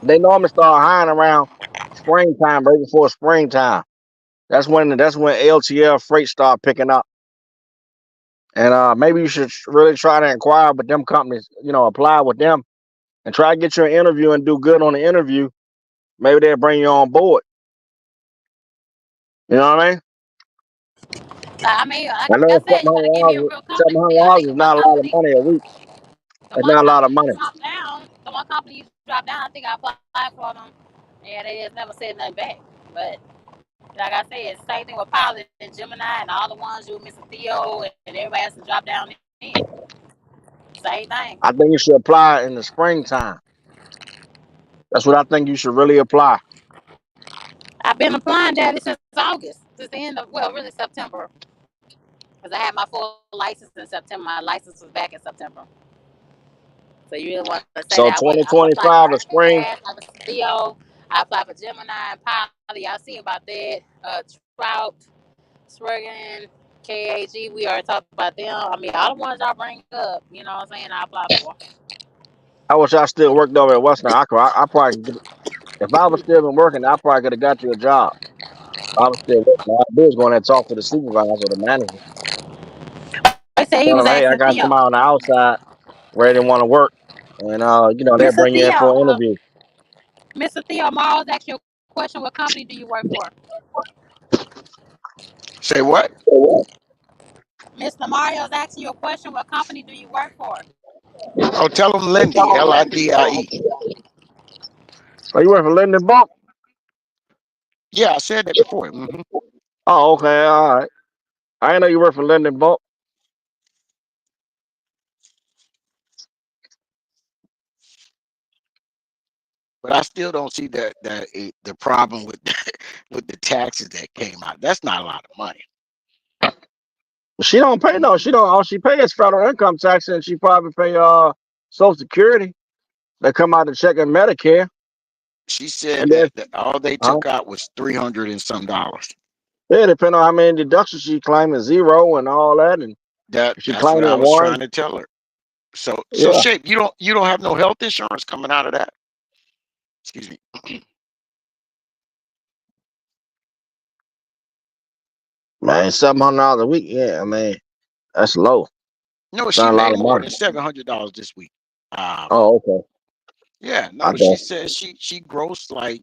They normally start hiring around springtime, right before springtime. That's when LTL freight start picking up. And maybe you should really try to inquire with them companies. Apply with them and try to get you an interview and do good on the interview. Maybe they'll bring you on board. You know what I mean? I mean, like I I know said, you gotta give me a real seven company. hundred I dollars think is the one not a lot of company, money a week. the It's one not a lot of company you money. drop down, the one company you drop down, I think I applied for them. Yeah, they just never said nothing back. But like I said, same thing with Pilot and Gemini and all the ones you, Mr. Theo, and everybody has to drop down in. Same thing. I think you should apply in the springtime. That's what I think you should really apply. I've been applying that since August, since the end of, well, really September. Because I had my full license in September. My license was back in September. So you really want to say that So I applied for 2025 in spring. Airhead, I was Theo, I applied for Gemini and Poly. Y'all see about that. Trout, Swergen, KAG, we already talked about them. I mean, all the ones y'all bring up, you know what I'm saying, I applied for. I wish I still worked over at Western. I probably could if I was still been working, I probably could have got you a job. I was still working. All I do is go in there and talk to the supervisor or the manager. They said he Tell was them, hey, asking I got Theo. somebody on the outside ready to want to work. And they'll Mr. bring you in Theo, for an interview. Mr. Theo Morrow asked you a question. What company do you work for? Say what? Mr. Mario's asking you a question. What company do you work for? Oh, tell them Lindy, Lidie. Oh, you work for Linden Bulk? Yeah, I said that before. Oh, okay, all right. I didn't know you work for Linden Bulk. But I still don't see the problem with with the taxes that came out. That's not a lot of money. She don't pay no. She don't. All she pays is federal income tax, and she probably pay Social Security. They come out to check in Medicare, She said and then that all they uh, took out was $300 and some dollars. yeah, depending on how many deductions she claiming, zero and all that, and if she That's what I claiming was one, trying to tell her. So yeah, Shape, you don't have no health insurance coming out of that? Excuse me. man, $700 a week. Yeah, I mean that's low. No, It's she not a lot made of more money. than $700 this week. Oh, okay. Yeah, I no, she guess. said she grossed like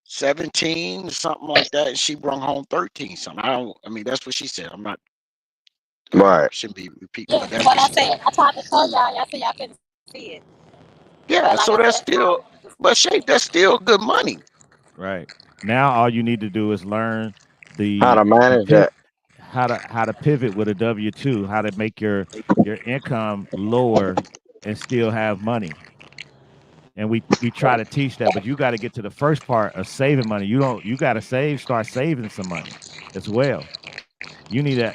17, something like that, and she brought home 13 something. I mean, that's what she said. I'm not Right. shouldn't be repeating, Yeah, but that's what what I she said. said. I tried to tell y'all. Y'all said y'all couldn't see it. But Yeah, like so I that's said, still, but Shape, that's still good money. Right. Now all you need to do is learn How to the manage that? how to pivot with a W-2, how to make your income lower and still have money. And we try to teach that, but you got to get to the first part of saving money. You got to start saving some money as well. You need a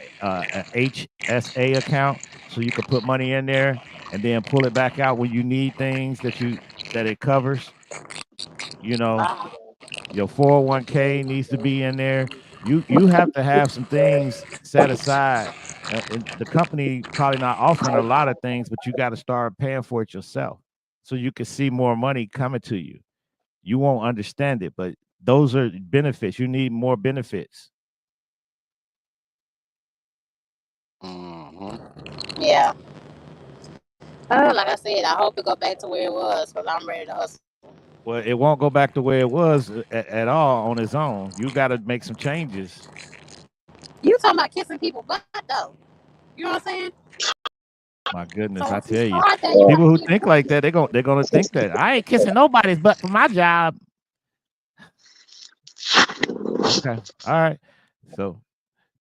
HSA account so you can put money in there and then pull it back out when you need things that it covers. You know, uh, your 401k needs to be in there. You have to have some things set aside. And the company probably not offering a lot of things, but you got to start paying for it yourself so you can see more money coming to you. You won't understand it, but those are benefits. You need more benefits. Hmm. yeah. Like I said, I hope it go back to where it was because I'm ready to hustle. Well, it won't go back to where it was at all on its own. You got to make some changes. You talking about kissing people butt though? You know what I'm saying? My goodness, So I once you tell you, start that, you people gotta who keep think like that, they're gonna think that I ain't kissing nobody's butt for my job. Okay, all right. So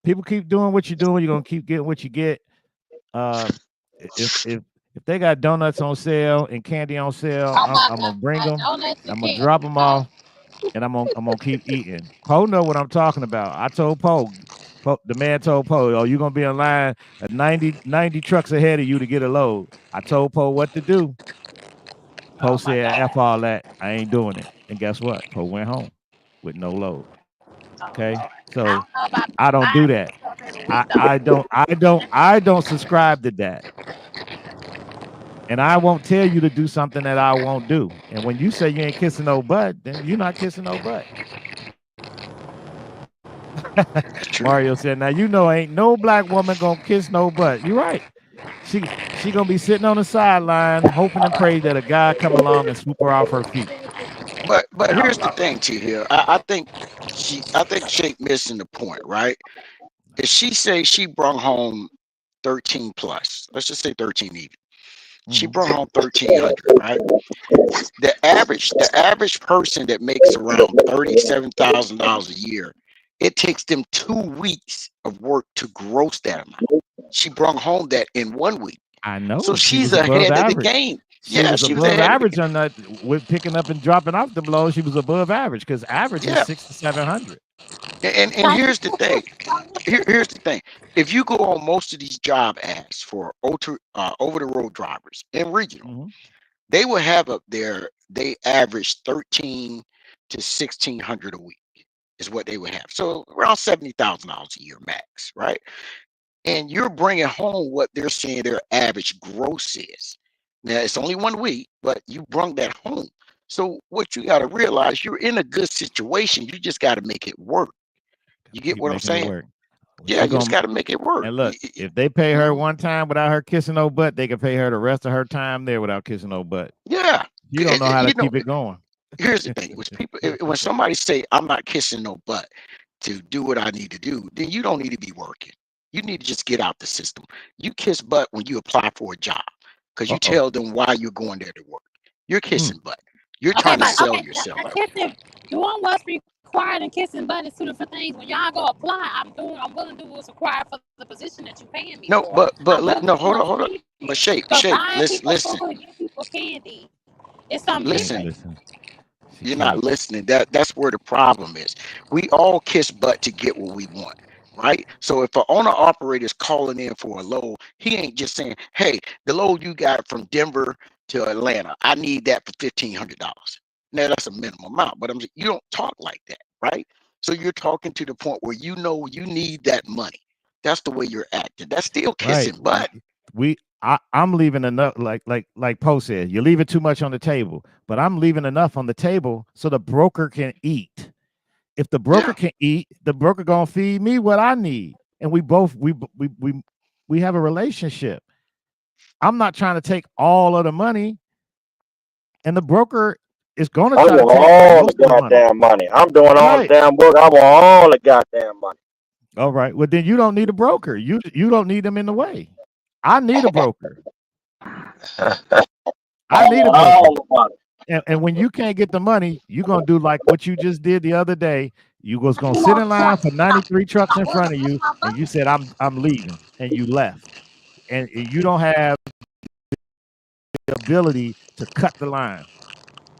people keep doing what you're doing. You're gonna keep getting what you get. Uh, if they got donuts on sale and candy on sale, I'm gonna bring them. Donuts and I'm gonna candy. drop them off, and I'm gonna keep eating. Poe know what I'm talking about. I told Poe, the man told Poe, oh, you're gonna be in line at 90 trucks ahead of you to get a load. I told Poe what to do. Poe Oh my said, F God. all that. I ain't doing it. And guess what? Poe went home with no load. Oh Okay. Lord. I So don't know about I don't do buying that. stuff every week I, though. I don't I don't I don't subscribe to that. And I won't tell you to do something that I won't do. And when you say you ain't kissing no butt, then you're not kissing no butt. That's true. Mario said, now you know ain't no black woman gonna kiss no butt. You're right. She gonna be sitting on the sideline hoping and pray that a guy come along and swoop her off her feet. But here's the thing, T here. I think Shape missing the point, right? If she say she brung home 13 plus, let's just say 13 even. She Mhm. brought home 1,300, right? The average person that makes around $37,000 a year, it takes them 2 weeks of work to gross that amount. She brought home that in 1 week. I So know she she's was above ahead of the average. game. She Yeah, was she was above ahead of the average game. on that with picking up and dropping off them lows. She was above average because average is Yeah. 600 to 700. And here's the thing. Here's the thing. If you go on most of these job ads for over the road drivers and regional, Mhm. they will have up there, they average 13 to 1,600 a week is what they would have. So around $70,000 a year max, right? And you're bringing home what they're saying their average gross is. Now it's only 1 week, but you brung that home. So what you got to realize, you're in a good situation. You just got to make it work. You Gotta get keep what I'm making it saying? work. Well, Yeah, she you just gonna got to make it work. and look, if they pay her Mhm. one time without her kissing no butt, they can pay her the rest of her time there without kissing no butt. Yeah, You don't know how to you know. keep it going. Here's the thing: was people when somebody say I'm not kissing no butt to do what I need to do, then you don't need to be working. You need to just get out the system. You kiss butt when you apply for a job because you Uh-oh. tell them why you're going there to work. You're Mm. kissing butt. You're Okay, trying to but sell okay, yourself. kissing, doing what's required and kissing butt is two different things. When y'all go apply, I'm willing to do what's required for the position that you're paying me No, for. I'm but willing to no, do hold those on, hold on. things. But shape, But shape. buying Listen, people listen, food, giving people candy, it's something She listen. ain't different. listening. She You're not can't. listening. That's where the problem is. We all kiss butt to get what we want, right? So if an owner operator is calling in for a load, he ain't just saying, "Hey, the load you got from Denver to Atlanta, I need that for $1,500." Now that's a minimum amount, but you don't talk like that, right? So you're talking to the point where you know you need that money. That's the way you're acting. That's still Right. kissing butt. I'm leaving enough like Poe said, you're leaving too much on the table, but I'm leaving enough on the table so the broker can eat. If the broker Yeah. can eat, the broker gonna feed me what I need. And we both we have a relationship. I'm not trying to take all of the money, and the broker is gonna I try to want take all the most of the money. goddamn money. I'm doing all the Right. damn work. I want all the goddamn money. All right. Well, then you don't need a broker. You don't need them in the way. I need a broker. I I need a want broker. all the money. And when you can't get the money, you're gonna do like what you just did the other day. You was gonna sit in line for 93 trucks in front of you, and you said, I'm leaving, and you left. And you don't have the ability to cut the line.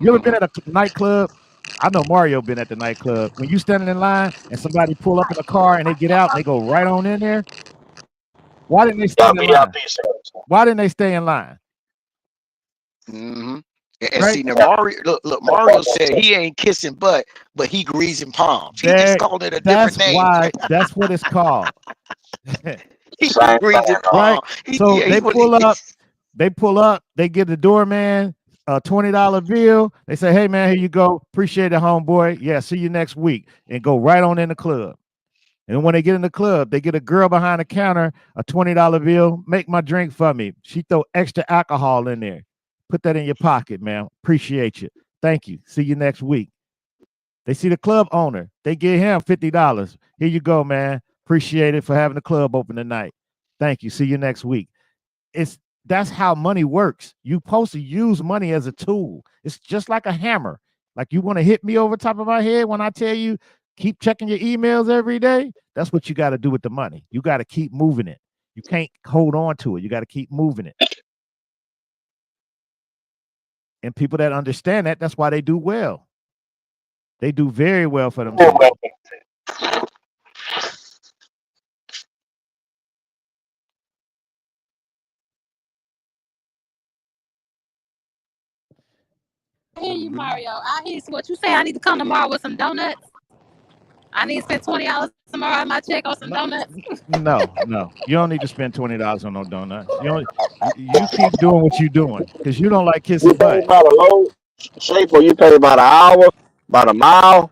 You ever been Mhm. at a nightclub? I know Mario been at the nightclub. When you standing in line and somebody pull up in a car and they get out and they go right on in there, why didn't they stay Y'all in be y'all line? piece of Why didn't they stay in line? Mhm. And Right? see now, Mario, look, Mario said he ain't kissing butt, but he greasing palms. He just There, called it a different that's name. why. That's what it's called. He Same greasing thing. Right. palm. So Yeah, he was. they pull up, they give the doorman a $20 bill. They say, hey man, here you go. Appreciate it, homeboy. Yeah, see you next week. And go right on in the club. And when they get in the club, they get a girl behind the counter, a $20 bill. Make my drink for me. She throw extra alcohol in there. Put that in your pocket, man. Appreciate you. Thank you. See you next week. They see the club owner. They give him $50. Here you go, man. Appreciate it for having the club open tonight. Thank you. See you next week. It's That's how money works. You supposed to use money as a tool. It's just like a hammer. Like you want to hit me over top of my head when I tell you keep checking your emails every day. That's what you got to do with the money. You got to keep moving it. You can't hold on to it. You got to keep moving it. And people that understand that, that's why they do well. They do very well for themselves. I hear you, Mario. I hear what you say. I need to come tomorrow with some donuts. I need to spend $20 tomorrow on my check on some donuts. No. You don't need to spend $20 on no donuts. You keep doing what you're doing because you don't like You kissing pay butt. by the load, shape, or you pay by the hour, by the mile.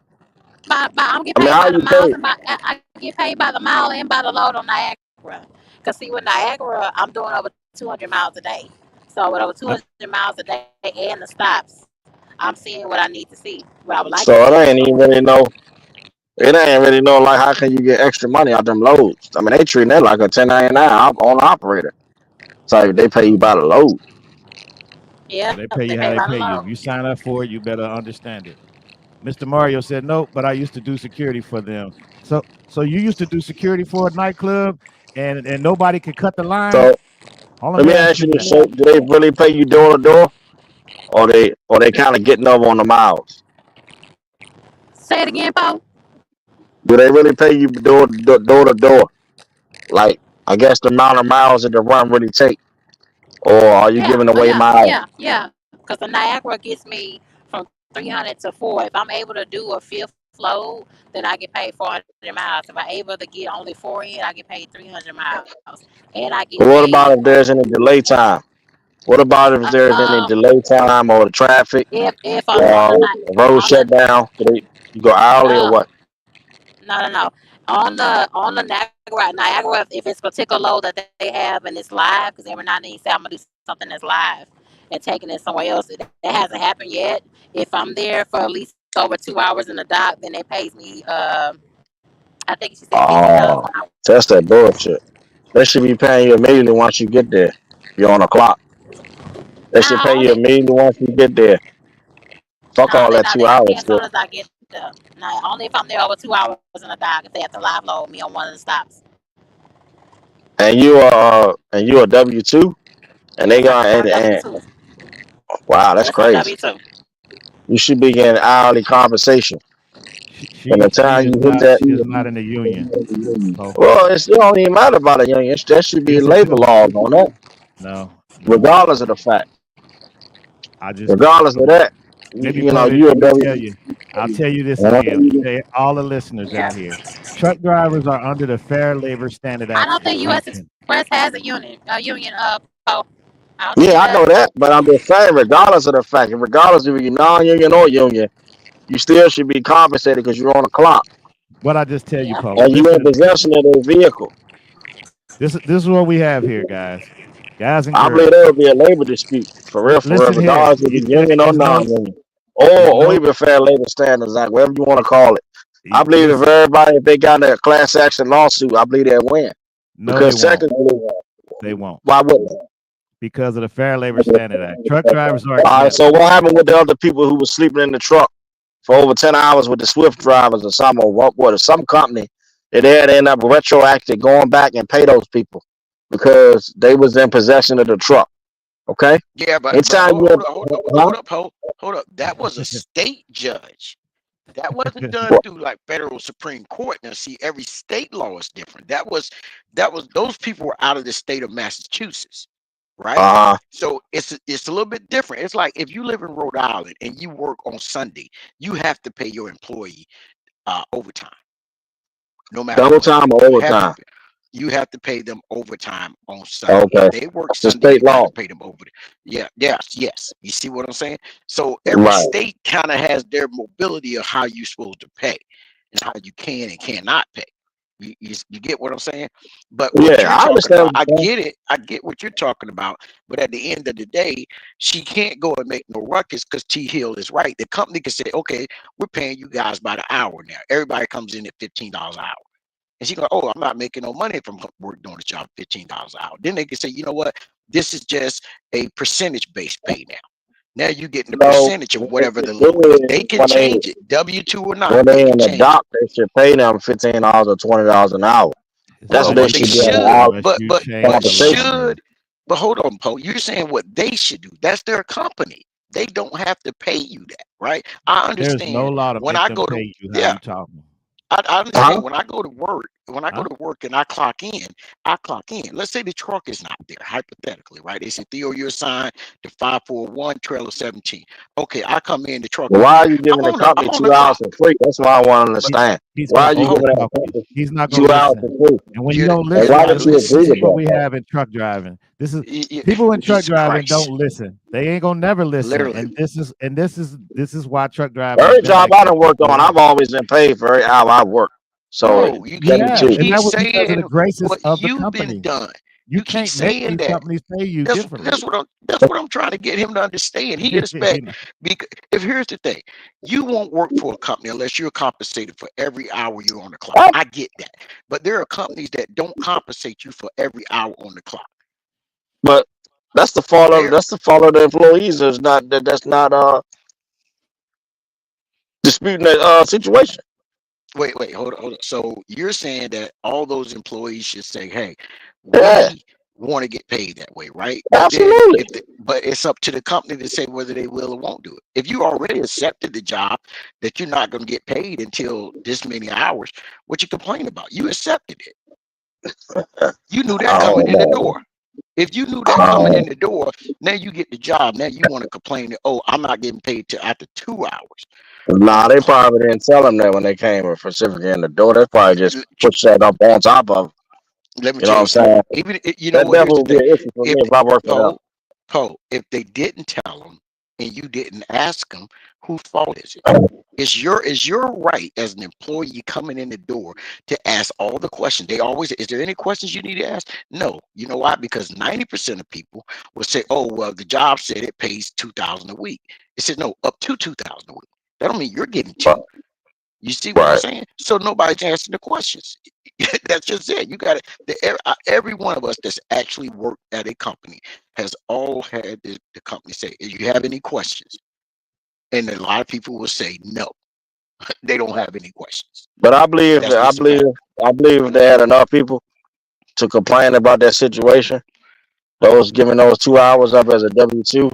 I'm get I mean, paid how by the you miles pay? and I get paid by the mile and by the load on Niagara. Cause see, with Niagara, I'm doing over 200 miles a day. So with over I, 200 miles a day and the stops, I'm seeing what I need to see, what I would like So to it see. ain't even really no. It ain't really no like how can you get extra money out them loads? I mean, they treating that like a 1099 on operator. So they pay you by the load. Yeah, they pay they you how pay they by the pay you. If load. you sign up for it, you better understand it. Mr. Mario said no, but I used to do security for them. So you used to do security for a nightclub, and nobody could cut the line. So All let let me me ask ask you you this: this: so do they really pay you door to door, or they kind of getting over on the miles? Say it again, Paul. Do they really pay you door to door? Like I guess the amount of miles that the run really take, or are you Yeah, giving oh away yeah, miles? yeah. Because the Niagara gets me from 300 to 4. If I'm able to do a fifth load, then I get paid 400 miles. If I'm able to get only 4 in, I get paid 300 miles, and I get But what paid about if there's any delay time? What about if there's any um delay time or the traffic if I'm on or the road on the shutdown? You go hourly or uh what? no on the Niagara, if it's a particular load that they have and it's live, because every now and then you say I'm gonna do something that's live and taking it somewhere else. That hasn't happened yet. If I'm there for at least over 2 hours in the dock, then it pays me. I think she said $15 Oh, an hour. that's that bullshit. They should be paying you immediately once you get there. You're on the clock. They should Now pay you only immediately once you get there. Fuck all that now two they pay hours as soon shit. as I get there. Now only if I'm there over 2 hours in the dock, if they have to live load me on one of the stops. And you a W-2, and they Yes, got I'm a W and two. wow, that's Yes, I'm crazy. W two. You should be getting hourly compensation. she And she the she time is you hit not that, she is not in the union, Poe. well, it don't even matter about a union. That should be Yes, it labor do. laws on that, No. regardless of the fact. I just Regardless of that, Let me you know, put it. you a Let me W. tell you. I'll tell you this Uh-huh. again. Tell all the listeners Yeah. out here. Truck drivers are under the Fair Labor Standard I Act don't think U.S. exemption. Express has a union. A union. Poll. I don't think it Yeah, I know does. that, but I'm just saying, regardless of the fact, regardless if you're non-union or union, you still should be compensated because you're on the clock What I just tell you, Yeah. Poe. and you Listen in to this. possession of their vehicle. This is what we have here, guys and I believe girls. there would be a labor dispute for real, Listen here. regardless if it's union or There's no. non-union, There's or no. even fair labor standards, like whatever you want to call it. I believe Listen. if they got a class action lawsuit, I believe they'll win No, they because won't. technically, They won't why wouldn't they? because of the Fair Labor Standard Act. Truck drivers are All right, exempt. so what happened with the other people who were sleeping in the truck for over 10 hours with the Swift drivers or some or what or some company that they had to end up retroactive going back and pay those people because they was in possession of the truck. Okay? Yeah, but Anytime hold you hold up, hold up, huh? hold up. That was a state judge. That wasn't done What? through like federal Supreme Court. Now, see, every state law is different. That was those people were out of the state of Massachusetts, right? Uh So it's a little bit different. It's like if you live in Rhode Island and you work on Sunday, you have to pay your employee overtime, no matter double what. time or overtime. You have to pay them overtime on Sunday. If Okay. they work The Sunday, you state got to law. pay them over. Yeah, yes. You see what I'm saying? So every Right. state kind of has their mobility of how you're supposed to pay and how you can and cannot pay. You get what I'm saying? But what Yeah, you're I talking understand about, what I you're saying. get it. I get what you're talking about. But at the end of the day, she can't go and make no ruckus because T Hill is right. The company can say, okay, we're paying you guys by the hour now. Everybody comes in at $15 an hour. And she go, oh, I'm not making no money from work doing the job $15 an hour. Then they can say, you know what? This is just a percentage based pay now. Now you're getting a No, percentage of what they whatever the should load do is. is They can change it, W2 or not. when they They can in the change it. dock, they should pay them $15 or $20 an hour. That's Well, what they what they should do at an should, hour unless you but change the law, compensation. man. should, but hold on, Poe. You're saying what they should do. That's their company. They don't have to pay you that, right? I There's no understand law to when make I them go to, pay you how yeah, you talking. I Huh? understand when I go to work, Huh? and I clock in, I clock in. Let's say the truck is not there, hypothetically, right? They say, Theo, you're assigned to 541 trailer 17. Okay, I come in, the truck is Why there. are you giving the I'm company on the 2 hours clock. for free? That's what I want to He, understand. he's Why gonna are you Hold giving on. that overtalk you. company He's not gonna 2 hours for listen. free? And when you You don't And listen, why you're did not you this agree is with listening. what that, we though? have in truck driving. This is You, people in truck Jesus driving don't Christ. listen. They ain't gonna never listen. Literally. And this is why truck driving has Every been job that I done country worked so on, I've long. always been paid for every hour I work. So Bro, you You keep have, you 72. and keep that was because of saying the graces what of the you've been company. done. You You keep can't make saying these that. companies pay you That's differently. that's what I'm trying to get him to understand. He expect, because if here's the thing, you won't work for a company unless you're compensated for every hour you're on the clock. What? I get that, but there are companies that don't compensate you for every hour on the clock. But that's the fault of There, the employees. Is not that's not disputing that situation. hold on. So you're saying that all those employees should say, "Hey, Yeah, we want to get paid that way," right? But then, absolutely. but it's up to the company to say whether they will or won't do it. If you already accepted the job that you're not going to get paid until this many hours, what you complain about? You accepted it. You knew that Oh coming in the no. door. If you knew that coming in the door, now you get the job. Now you want to complain that, oh, I'm not getting paid till after 2 hours. Nah, they probably didn't tell them that when they came with Pacific in the door. They probably just put that up on top of. Let me You know tell what I'm you something. saying? Even you know That what? Here's definitely the would be thing. an issue for If me if I worked for them. if they didn't tell them and you didn't ask them, whose fault is it? It's your right as an employee coming in the door to ask all the questions. They always, is there any questions you need to ask? No. You know why? Because 90% of people will say, oh, well, the job said it pays 2,000 a week. It said no, up to 2,000 a week. That don't mean you're getting Right. two. You see what I'm Right. saying? So nobody's answering the questions. That's just it. You got it. Every one of us that's actually worked at a company has all had the company say, "Do you have any questions?" And a lot of people will say, "No, they don't have any questions." But I believe That's I just a believe fact. I believe if they had enough people to complain about that situation, those giving those 2 hours up as a W-2,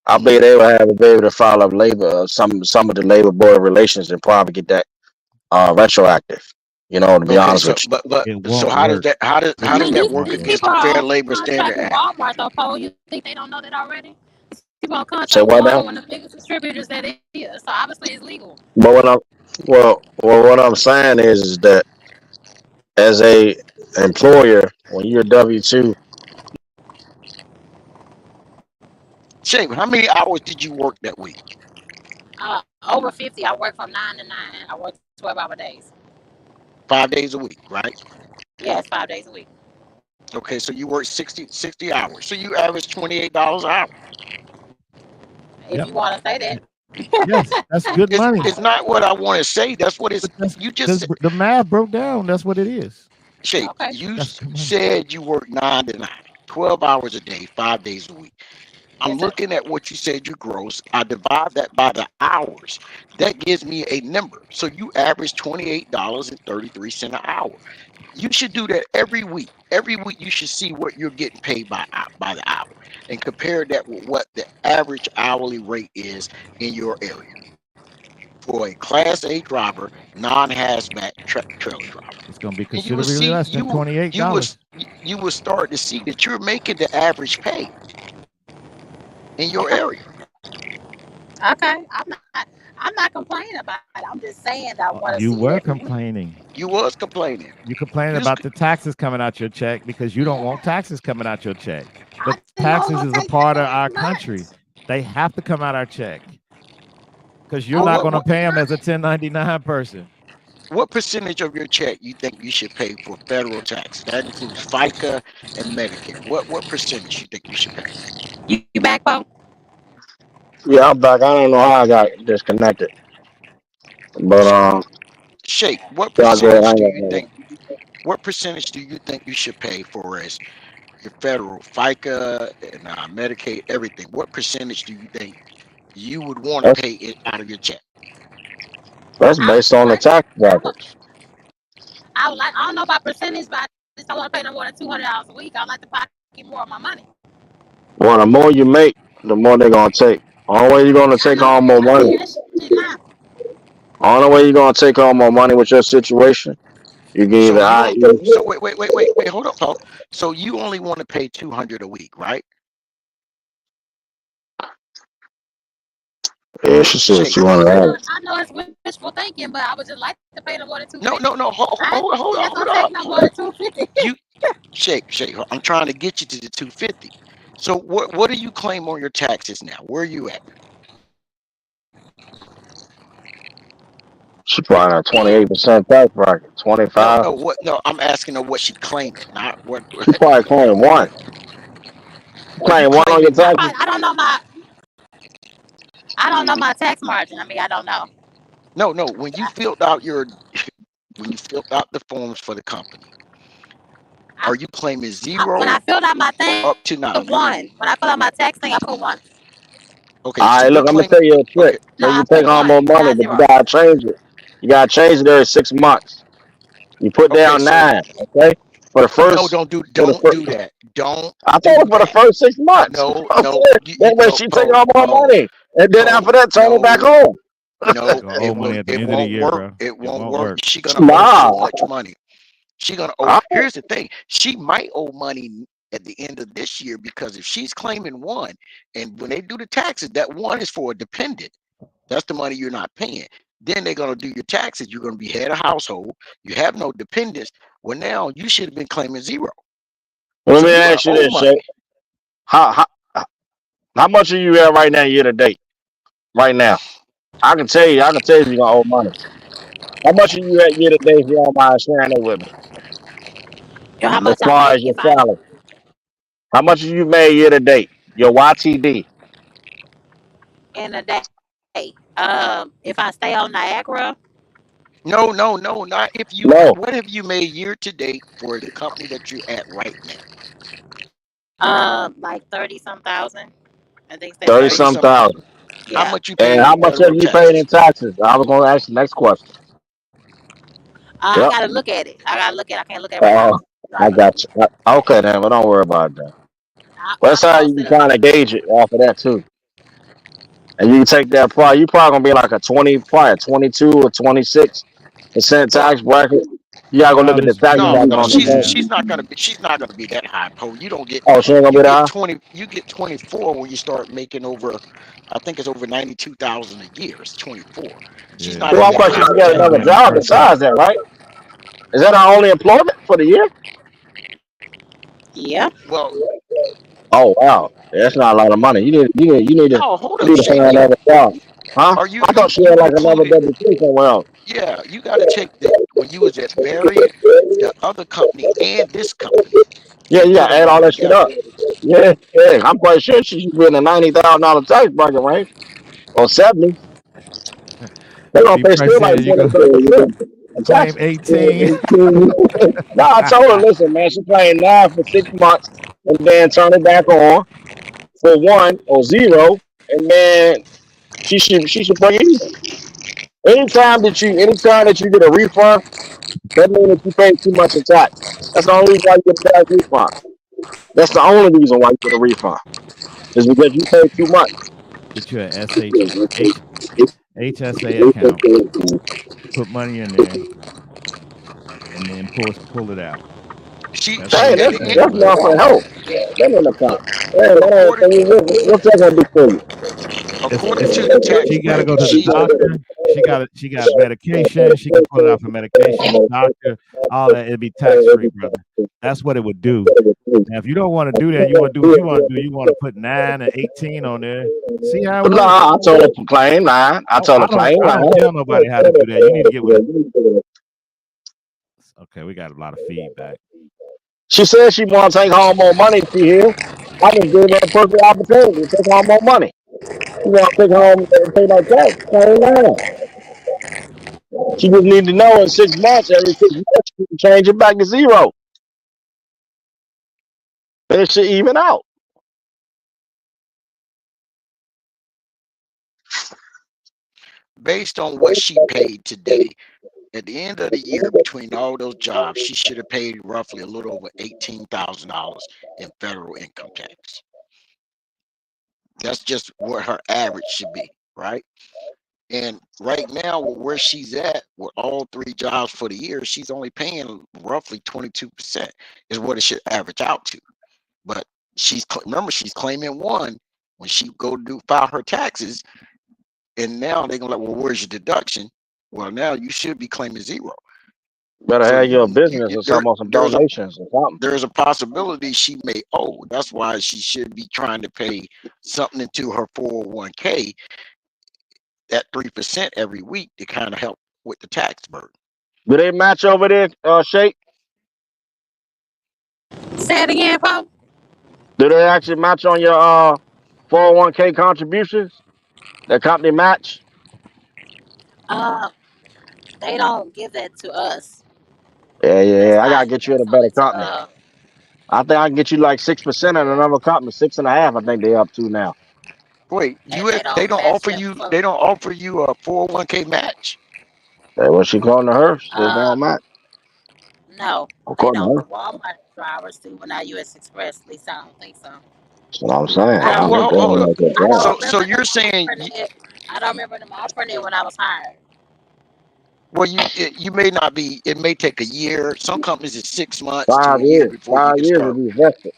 I Mhm. believe they would have be able to file up labor some of the labor board relations and probably get that retroactive. You know, to be Okay, honest so with you. but It so won't how does work. that It I how does mean, just that these work won't these work. against people the are Fair on Labor contract Standard with Act? Walmart, though, Paul. You think they don't know that already? These people on Say contract with what now? Walmart, one of the biggest distributors that is. So obviously it's legal. But what I'm saying is that as a employer, when you're W-2, Shane, how many hours did you work that week? Over 50. I work from 9 to 9. I work 12-hour days. 5 days a week, right? Yeah, it's 5 days a week. Okay, so you work 60 hours. So you average $28 an hour. If Yep. you want to say that. Yes, that's good money. It's not what I want to say. That's what it's. But that's You because just the math broke down. That's what it is. Shape. Okay. You That's good money. said you work 9 to 9, 12 hours a day, 5 days a week. I'm Yes, sir. looking at what you said you gross. I divide that by the hours. That gives me a number. So you average $28.33 an hour. You should do that every week. Every week you should see what you're getting paid by the hour and compare that with what the average hourly rate is in your area for a Class A driver, non-hazmat trailer driver. It's gonna be And you will considerably see less than $28. you will start to see that you're making the average pay in your Okay. area. Okay. I'm not complaining about it. I'm just saying that I want to see You it were every week. complaining. You was complaining. You complaining You was, about the taxes coming out your check because you don't want taxes coming out your check. I But didn't know it was taxes gonna is a take that part of damn our much. country. They have to come out our check because you're well, not Okay. going to pay them as a 1099 person. what percentage of your check you think you should pay for federal taxes? That includes FICA and Medicare. What percentage you think you should pay? You back, Paul? yeah, I'm back. I don't know how I got disconnected, but Shake. What y'all go ahead. percentage do you think? What percentage do you think you should pay for as your federal FICA and Medicaid, everything? What percentage do you think you would want to That's pay it out of your check? that's I'm based on the tax I'm a, brackets. I would like. I don't know about percentage, but I just don't want to pay no more than $200 a week. I would like to pocket more of my money. Well, the more you make, the more they're gonna take. Only way you're gonna I take know. home more I money. see that shit now. Only way you're gonna take home more money with your situation, you can So either you I on so wait, hold up, Paul. So you only want to pay 200 a week, right? yeah, she said Shake. she wanted to. I know it's wishful thinking, but I would just like to pay no more than two No, fifty. no, no. I ain't Hold gonna take up. no more than 250. You shake. I'm trying to get you to the 250. So what do you claim on your taxes now? Where are you at? She probably a And 28% tax bracket, No, 25. no, what no, I'm asking her what she claiming, not what She probably claim one. you Claim one on your claiming I what? taxes. probably I don't know my tax margin. I mean, I don't know. No, no, when you filled out the forms for the company, are you claiming When I zero filled out my thing, up to I put 9? one. When I filled out my tax thing, I put one. Okay, All so right, you're look, I'm gonna claiming tell you a trick. okay. No, So I you put take home one, more money, not but you zero. gotta change it. You gotta change it every 6 months. You put Okay, down so 9, okay? For the no, first, for the don't first, do that. Don't I told her do for the that. first 6 months. No, I'm no, saying that way no, she take Poe, home more Poe, money, and then after Poe, that turn it back no, home. no, You're gonna owe money at the it end of the won't year, work. bro. It It won't won't work. work. She gonna owe so Nah, much money. She gonna owe. I, Here's the thing. She might owe money at the end of this year because if she's claiming one, and when they do the taxes, that one is for a dependent. That's the money you're not paying. Then they're gonna do your taxes. You're gonna be head of household. You have no dependents. Well, now you should have been claiming zero. let So me you're gonna ask you owe this, Shay. money. How, how how much are you at right now year to date? Right now, I can tell you. I can tell you you're gonna owe money. How much are you at year to date? If you don't mind sharing it with me, You know how as much I far make as your if I salary, how much have you made year to date? Your YTD. in a day. If I stay on Niagara, No, no, no, not if you. No, What have you made year to date for the company that you're at right now? like 30 some thousand. I think say 30 30 30. some some. thousand. How Yeah. much you And paid how in much have federal you paid in taxes? taxes? I was going to ask the next question. I Yep. gotta look at it. I gotta look at it. I can't look at it right now. Oh, I Driving. got you. Okay, then, but don't worry about that. But I'll that's how post you it can up. kind of gauge it off of that too. And you can take that probably you probably gonna be like a 20, probably a 22 or 26% Well, tax bracket. You gotta go look at Probably the tax no, bracket no, smaller on than the she's that. phone. she's not gonna be that high, Poe. You don't get Oh, she ain't gonna you be get that 20 you get 24 when you start making over, I think it's over 92,000 a year. It's 24. She's Yeah, not Well, at I'm that she question, high she got she's tax another getting the bracket. job first half. besides that, right? Is that our only employment for the year? Yeah. Well, Oh wow. Yeah, that's not a lot of money. no, hold You up, need to Shake. find another job. Huh? Are you I thought she you had like another included? W2 somewhere else. Yeah, you got to check that when you was at Barry, the other company, and this company, Yeah, and you put gotta them add all all that shit together. up. Yeah, yeah. I'm quite sure she should be in the $90,000 tax bracket, right? Or 70. They're gonna Be pay still like president, you go 23% in claim taxes. 18. No, I told her, listen, man, she playing 9 for 6 months and then turn it back on for one or zero, and then she should break even. Anytime that you get a refund, that means that you paid too much in tax. That's the only reason why you get a tax refund. That's the only reason why you get a refund. Is because you paid too much. Get you a HSA account, put money in there, and then pull it out. She That's how she Dang, you and can that's save that's money. not for help. That ain't account. Hey, according what's that gonna do for you? according It's to the tax she got to go bracket, to the doctor. She got medication. She can pull it out for medication, doctor, all that. It'd be tax free, brother. That's what it would do. Now, if you don't want to do that, you want to do what you want to do. You want to put 9 and 18 on there. See how it No, works. I told her to claim 9. I told her claim I 9. don't tell nobody how to do that. You need to get with it. Okay, we got a lot of feedback. She said she want to take home more money. She here. I just gave her a perfect opportunity to take home more money. She want to take home and pay no tax. Claim 9. She just need to know in 6 months, every 6 months, she can change it back to zero. Then it should even out. based on what she paid today. At the end of the year, between all those jobs, she should have paid roughly a little over $18,000 in federal income tax. That's just what her average should be, right? And right now, where she's at with all three jobs for the year, she's only paying roughly 22% is what it should average out to. But remember, she's claiming one when she go file her taxes, and now they're gonna like, well, where's your deduction? Well, now you should be claiming zero. Better So have your business or something, or some donations or something. there's a possibility she may owe. That's why she should be trying to pay something into her 401k at 3% every week to kind of help with the tax burden. Do they match over there, Shape? Say it again, Pope. Do they actually match on your 401k contributions? The company match? They don't give that to us. Yeah. I gotta That's get you in a better only to company. I think I can get you like 6% in another company, 6.5. I think they up to now. Wait, they don't offer you a 401k match? That's what she calling to her. She says they don't match. No, they According to don't. her. But Walmart drivers do, but not U.S. Express. At least I don't think so. That's what I'm saying. I don't Well, hold up. remember So them you're saying offering it. I don't remember them offering it when I was hired. well, you may not be. It may take a year. Some companies it's 6 months to 5 a year years. before you 5 can years start. to be vested.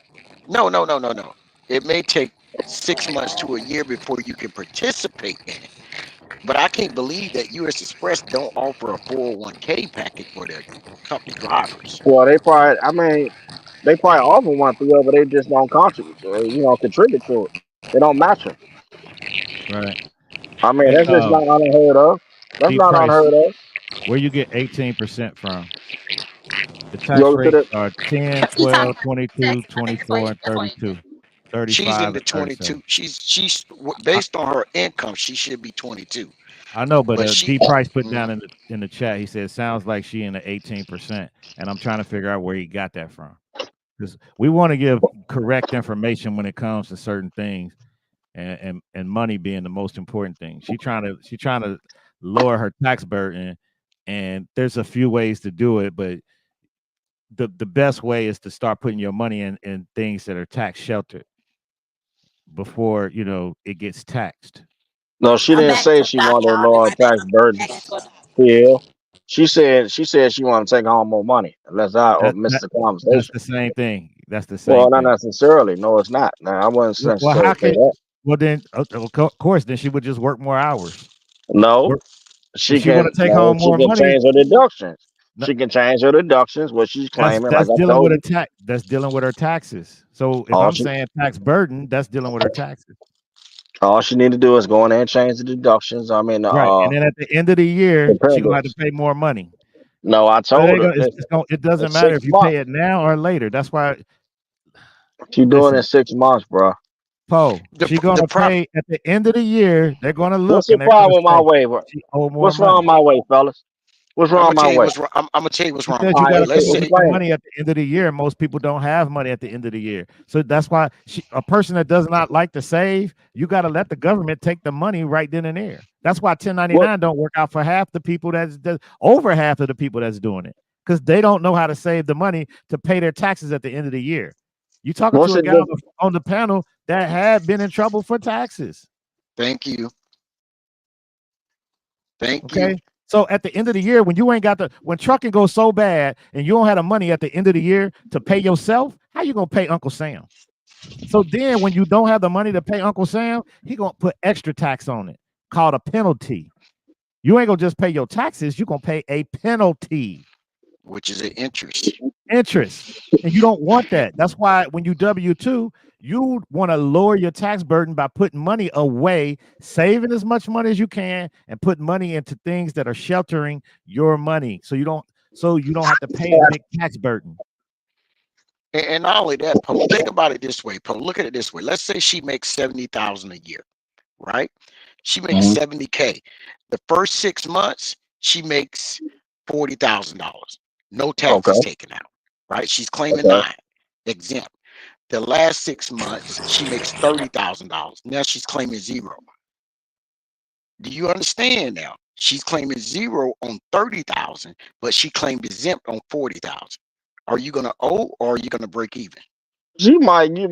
No. It may take 6 months to a year before you can participate in it. But I can't believe that U.S. Express don't offer a 401k package for their company drivers. Well, they probably offer one for you, but they just don't contribute. Contribute to it. They don't match them. Right. I mean, Hey, that's just not unheard of. That's D not price, unheard of. where you get 18% from? The You tax go to rates the are 10, You talking 12, about 22, Texas? I think 24, and that's what you 32, She's in 35, the and 37. 22. She's based on her income. She should be 22. I know, but But D Price put down in the chat. He said, "Sounds like she in the 18%," and I'm trying to figure out where he got that from, because we want to give correct information when it comes to certain things, and money being the most important thing. She trying to lower her tax burden, and there's a few ways to do it, but the best way is to start putting your money in things that are tax sheltered before it gets taxed. No, she I'm didn't back say into the she dock, wanted a y'all. Be lower right back. tax burden. Back into it. Yeah. She said she wanted to take home more money. Unless I missed the That's conversation. the same thing. That's the Well, same not thing. necessarily. No, it's not. No, I wouldn't Well, necessarily how say can? that. Well, then, of course, then she would just work more hours. No, If she she want can. to take No, home she more can money, change her deductions. no, She can change her deductions. What she's claiming, like that's I dealing told with a you. tax. That's dealing with her taxes. So if All I'm she saying tax burden, that's dealing with her taxes. all she need to do is go in there and change the deductions. I mean, Right. And then at the end of the year, she gonna have to dependents. pay more money. No, I But told her it doesn't in matter 6 if you months. pay it now or later. That's why. She doing it in Listen, 6 months, bro. she gonna pay at the end of the year. They're gonna What's look the and they're gonna problem with my say way? she owe more What's wrong with money. my way, fellas? What's I'm wrong gonna with my tell you way? what's wrong. I'm gonna tell you what's wrong with Because my you got way. to pay Let's your say Explain it. money at the end of the year. Most people don't have money at the end of the year, so that's why a person that does not like to save, you got to let the government take the money right then and there. That's why 1099 don't work out for half the people that's over half of the people that's doing it, because they don't know how to save the money to pay their taxes at the end of the year. You talking What's to a it? guy on the panel that had been in trouble for taxes. thank you. Thank you. Okay. So at the end of the year, when you ain't got when trucking goes so bad and you don't have the money at the end of the year to pay yourself, how you gonna pay Uncle Sam? So then when you don't have the money to pay Uncle Sam, he gonna put extra tax on it called a penalty. You ain't gonna just pay your taxes, you're gonna pay a penalty. Which is an interest. Interest. And you don't want that. That's why when you W-2, you want to lower your tax burden by putting money away, saving as much money as you can, and put money into things that are sheltering your money, so you don't have to pay a big tax burden. And not only that, Poe, think about it this way, Poe. Look at it this way. Let's say she makes 70,000 a year, right? She makes 70K. The first 6 months, she makes $40,000. No taxes taken out, right? She's claiming 9, exempt. The last 6 months, she makes $30,000. Now she's claiming 0. Do you understand now? She's claiming 0 on 30,000, but she claimed exempt on 40,000. Are you gonna owe or are you gonna break even? You might be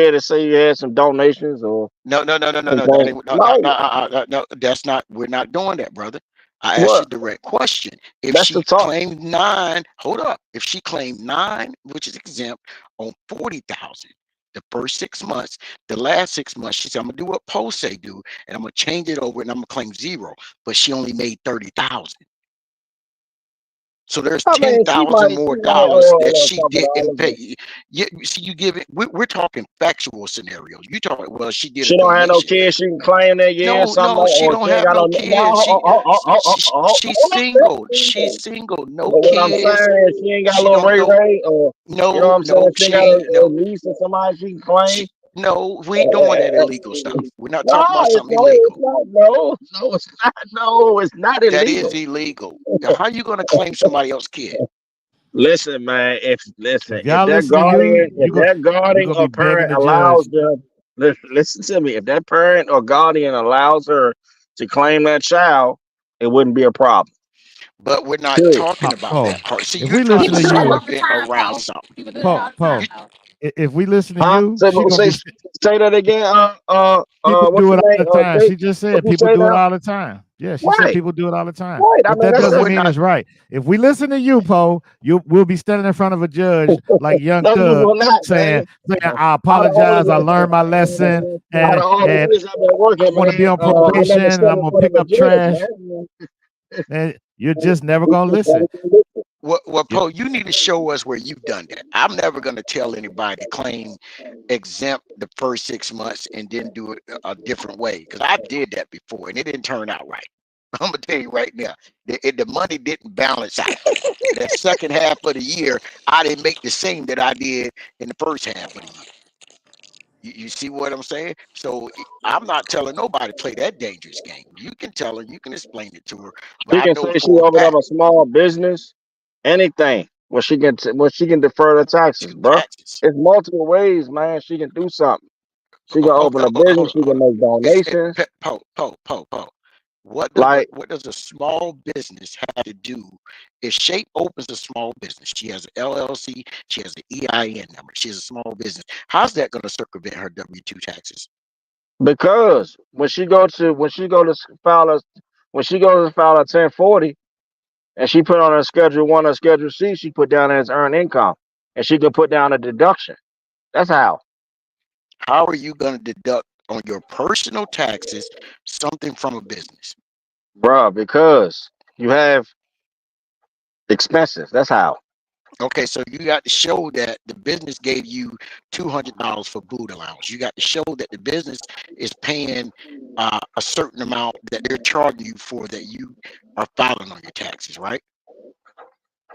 able to say you had some donations or No, no, no, no, no, no. That something. ain't no, no, No, no, no. That's not. We're not doing that, brother. I asked you what? a direct question. If That's the she talk. claimed 9, hold up. If she claimed 9, which is exempt on 40,000, the first 6 months, the last 6 months, she said, "I'm gonna do what Poe say do, and I'm gonna change it over, and I'm gonna claim 0." But she only made 30,000. So there's I ten mean, she thousand might, more she might dollars owe a that little she couple didn't dollars, but pay. You see, you give it. We're talking factual scenarios. You talk well. She did a she don't have no donation. kids. She can claim that year or No, something no, like, she or don't she ain't have got no. no No, kids. She's single. She's single. No but what I'm kids. saying is she ain't got a She little don't know. Ray, or you know what No, I'm saying? no, She ain't she got ain't. a No, niece or somebody she can claim. no. We ain't doing that illegal stuff. We're not No, talking about it's something no, it's illegal. not. No, it's not. No, it's not That is illegal. illegal. How you gonna claim somebody else's kid? Listen, man. If If y'all that listen to you, guardian, if that you guardian gonna be or begging parent the judge. allows them, listen to me. If that parent or guardian allows her to claim that child, it wouldn't be a problem. But we're not Period. talking about Poe, that part. See, if you're we trying listen to People to do it you, all the circumvent time, around Paul. something. People do it all the time, You, Paul. If we listen to Huh? you, she gonna Say, be. say that again. People What's do your it all name? the time. Say She just what said you people say do it now? all the time. Yeah, she said Right, people do it all the time. right. I But mean, that but doesn't we're mean not. it's right. If we listen to you, Poe, we'll be standing in front of a judge like Young no, you Thug will not, saying, man. I Out of all apologize, I learned my lesson, out of all the and years I've been I working, want to be man, on I probation never and stood I'm in gonna front of pick a up judge, trash, man. and you're just never gonna listen. Well, You, Poe, you need to show us where you've done that. I'm never going to tell anybody to claim exempt the first 6 months and then do it a different way because I did that before and it didn't turn out right. I'm gonna tell you right now, the money didn't balance out. That second half of the year, I didn't make the same that I did in the first half of the year. You see what I'm saying? So I'm not telling nobody to play that dangerous game. You can tell her, you can explain it to her, but She I can know say she for a opened up fact a small business, anything. Where she can defer the taxes, to bro. taxes. It's multiple ways, man. She can do something. She can open a business. She Hold can on. make donations. Po. Like What does a small business have to do? If Shape opens a small business, she has an LLC, she has an EIN number, she has a small business. How's that going to circumvent her W-2 taxes? because when she goes to file a 1040 and she put on her Schedule 1 or Schedule C, she put down as earned income, and she can put down a deduction. That's how, How are you going to deduct on your personal taxes something from a business? bruh. Because you have expenses. That's how. Okay, so you got to show that the business gave you $200 for food allowance. You got to show that the business is paying a certain amount that they're charging you for that you are filing on your taxes, right?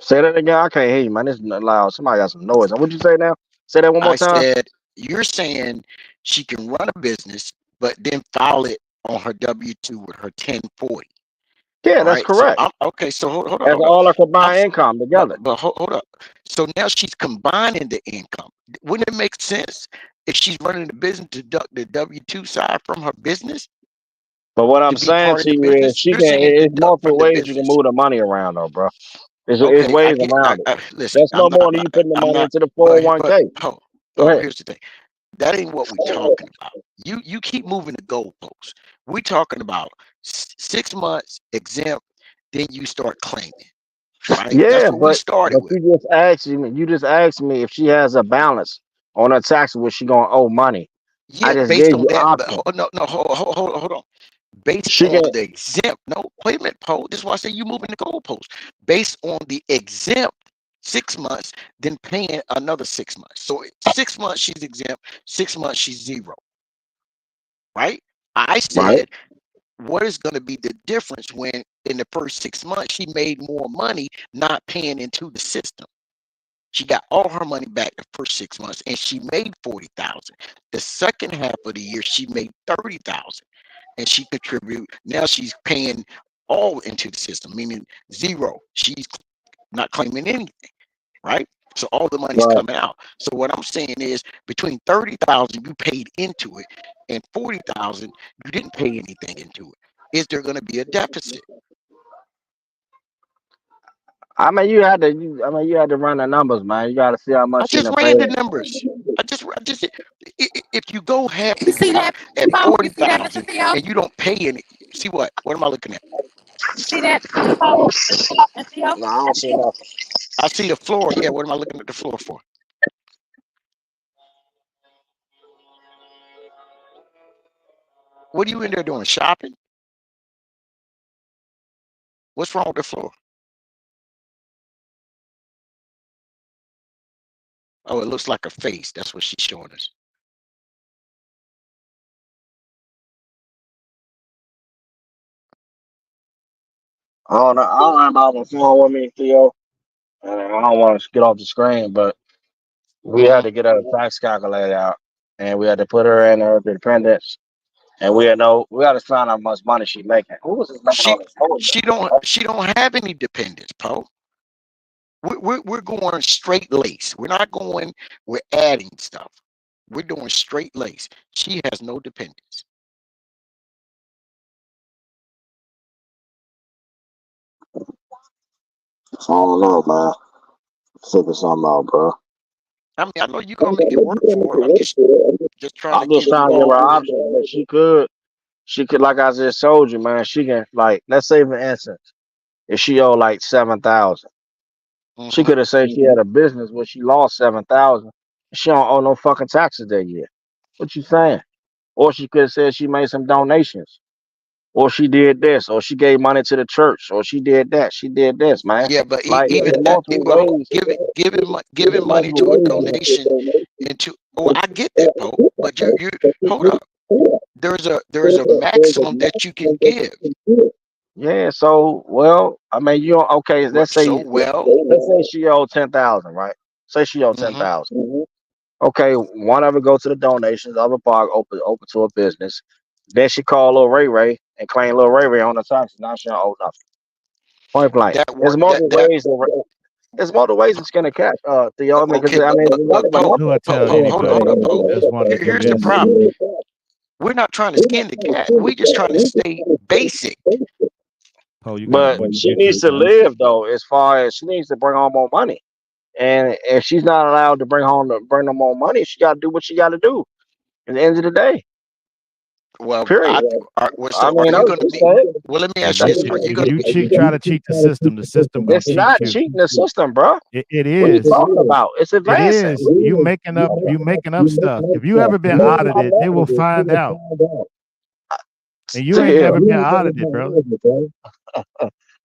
Say that again. I can't hear you, man. This is not loud. Somebody got some noise. What'd you say now? Say that one more I time. said, you're saying she can run a business, but then file it on her W-2 with her 1040, Yeah, that's right? So correct. I'm okay. So That's hold up. all her I'm combined income together. but hold up. So now she's combining the income. Wouldn't it make sense if she's running the business to deduct the W-2 side from her business But what to I'm be saying part of to the you is, business? she You're can. saying It's deduct from multiple the ways you can business. move the money around, though, bro. It's Okay, I ways get. around it. Listen, That's no more than you putting the I'm money not. into the But 401k. Go ahead. here's the thing. That ain't what we're talking about. You keep moving the goalposts. We're talking about 6 months exempt, then you start claiming, right? That's Yeah, what we started but with. you just asked me if she has a balance on her taxes, where she gonna owe money. I Yeah, just based gave on you that. But options. no, hold on. Based She on can. the exempt. No, wait a minute, Paul. This is why I say you moving the goalposts. Based on the exempt 6 months, then paying another 6 months. So 6 months she's exempt, 6 months she's zero, right? I Right. said, what is going to be the difference when in the first 6 months she made more money not paying into the system? She got all her money back the first 6 months and she made 40,000. The second half of the year she made 30,000 and she contributed. Now she's paying all into the system, meaning zero. She's not claiming anything, right? So all the money's Right. coming out. So what I'm saying is between 30,000 you paid into it and 40,000 you didn't pay anything into it. is there going to be a deficit? I mean, you had to. You had to run the numbers, man. You got to see how I much she just done ran paid. the numbers. I just if you go half You the see year that? at You see that, Mr. 40,000 Theo? and you don't pay any, see what? What am I looking at? You see that? Mr. Theo? No, I don't see nothing. I see the floor. Yeah, what am I looking at the floor for? What are you in there doing? Shopping? What's wrong with the floor? Oh, it looks like a face. That's what she's showing us. I don't know. I don't have my phone with me, Theo. And I don't want to get off the screen, but we had Mm-hmm. to get her tax calculator out, and we had to put her in her dependents, and we had to find out how much money she making. Who was this making She all this phone? she don't have any dependents, Poe. We're going straight lace. We're not going. We're adding stuff. We're doing straight lace. She has no dependents. I don't know, man. Figure something out, bro. I mean, I know you're gonna make it work for her. I'm just trying to I'm just give trying you to give her all. options, but she could, like I just told you, man. She can, like, let's say for instance, if she owed like 7,000, she Mm-hmm. could have said she had a business where she lost 7,000. She don't owe no fucking taxes that year. What you saying? Or she could have said she made some donations, or she did this, or she gave money to the church, or she did that, she did this, man. Yeah, but Like even there's that, multiple well, ways. giving money to a donation into. Oh, I get that, Pope. But you hold up. There's a maximum that you can give. Yeah, so well, I mean, you don't, okay? So well. Let's say she owed 10,000, right? Say she owed ten Mm-hmm. thousand. Okay, one of it go to the donations, the other part open to a business. Then she call little Ray Ray and claim little Ray Ray on the taxes. Now she don't owe nothing. Point blank. That work. There's multiple ways to skin a cat, Theo. I mean, because Okay, I mean, but Pope, Who I tell hold up, anybody? Pope. Just wanted to Here's the convince. problem. We're not trying to skin the cat. We're just trying to stay basic. Poe, you got to but mute she your needs to stuff. live though. As far as she needs to bring home more money, and if she's not allowed to bring no more money, she got to do what she got to do. At the end of the day, Well, period. I so are mean, you that's going to be? just it. Well, let me If ask you you this: if Are you going to you be? try to cheat the system gonna It's cheat not you. cheating the system, bro. It What are you is. talking about? It's It advancing. is. You making up stuff. If you ever been audited, they will find out. And you ain't never been audited, bro.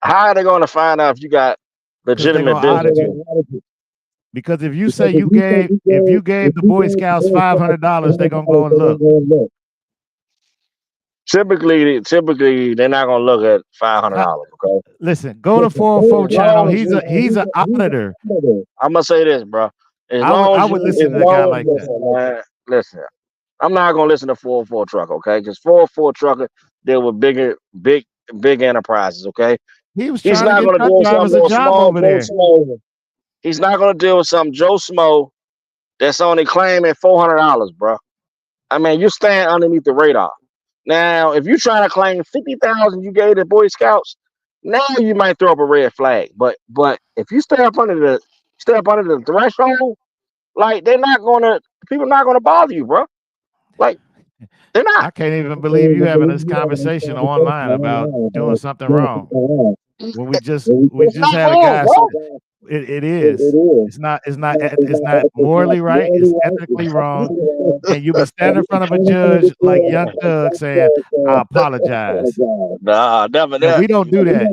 How are they going to find out if you got Because they're legitimate gonna audit business? you. Because if you say if you gave the Boy Scouts $500, they're gonna go and look. Typically, they're not gonna look at $500. Okay. Listen, go to 404 channel. He's an auditor. I'm gonna say this, bro. As I long would listen to a guy like that. man, listen. I'm not gonna listen to 404 trucker, okay? Because 404 trucker deal with big enterprises, okay? He was He's trying to not get gonna truck deal with drivers something a Joe job Small, over there. He's not gonna deal with some Joe Smo that's only claiming $400, bro. I mean, you stand underneath the radar. Now, if you're trying to claim 50,000 you gave the Boy Scouts, now you might throw up a red flag. But if you stay up under the threshold, like people not gonna bother you, bro. Like they're not. I can't even believe you having this conversation online about doing something wrong. When we It's just not had a wrong, guy say bro. it is. It's not morally right. It's ethically wrong. And you would stand in front of a judge like Young Thug saying, "I apologize." Nah, never And that. we don't do that.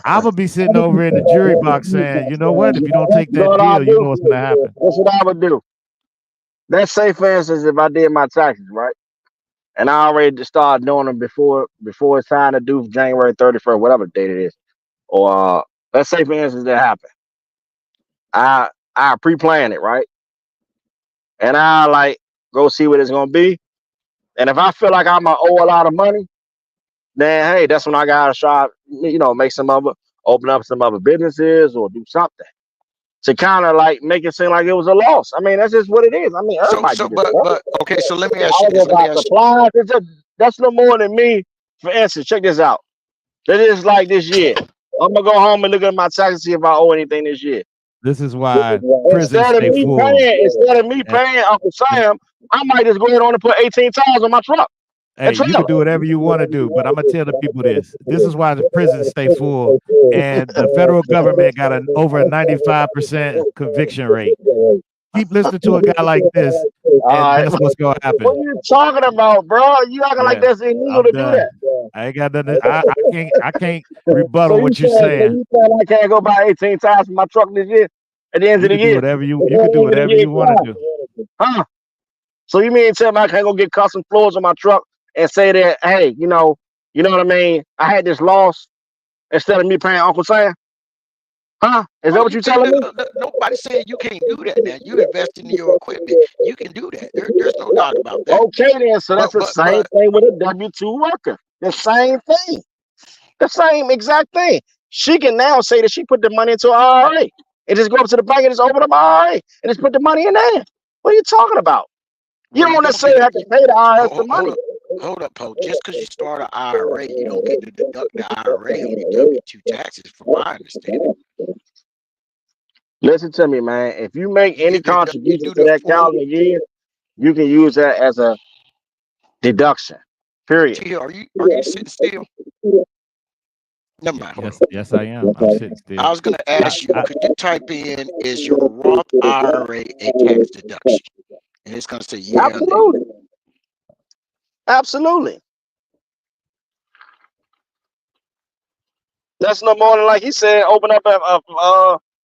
I would be sitting over in the jury box saying, "You know what? If you don't take You know that what I deal, you do? know what's going to happen." That's what I would do. Let's say, for instance, if I did my taxes, right? And I already started doing them before it's time to do January 31st, whatever date it is. Or let's say for instance that happened. I pre-plan it, right? And I like go see what it's gonna be. And if I feel like I'm gonna owe a lot of money, then hey, that's when I gotta try, make open up some other businesses or do something to kind of like make it seem like it was a loss. I mean, that's just what it is. I mean, So everybody do so this, bro. but okay. So let me ask I you was this. about supplies. That's no more than me For instance, check this out. That is like this year. I'm gonna go home and look at my taxes and see if I owe anything this year. This is why prisons stay full. Instead of me And, paying Uncle and Sam, I might just go ahead on and put 18 tires on my truck hey, and you can do travel. whatever you want to do, but I'm gonna tell the people this. This is why the prisons stay full, and the federal government got an over a 95% conviction rate. Keep listening to a guy like this, and All right. that's what's gonna What happen. are you talking about, bro? You acting like Yeah, that's illegal I'm to do done. that. I ain't got nothing. I can't So rebuttal you what you're saying, saying. I can't go buy 18 tires for my truck this year at the end of You the could do year? whatever you Before could the do end of the whatever year, you want to fine. do. Huh? So you mean to tell me I can't go get custom floors on my truck and say that, hey, you know what I mean? I had this loss instead of me paying Uncle Sam? Huh? Is that Oh, what you you can. telling me? Nobody's saying you can't do that. Now you invest in your equipment. You can do that. There's no doubt about that. Okay, then. So that's But the but same but thing with a W-2 worker. The same thing. The same exact thing. She can now say that she put the money into an IRA and just go up to the bank and just open up an IRA and just put the money in there. What are you talking about? You well, you don't don't get necessarily it. have to pay the IRS the Hold money. up. Hold up, Poe. Just because you start an IRA, you don't get to deduct the IRA on your W-2 taxes, from my understanding. Listen to me, man. If you make You any get you contributions do to the that full. calendar year, you can use that as a deduction. Period. T, are you sitting still? Never mind. Hold on. Yes, I am. I'm sitting I still. was gonna I, ask you, I could you type in, is your Roth IRA a tax deduction? And it's gonna say yeah or nay. Absolutely. Absolutely. That's no more than like he said, open up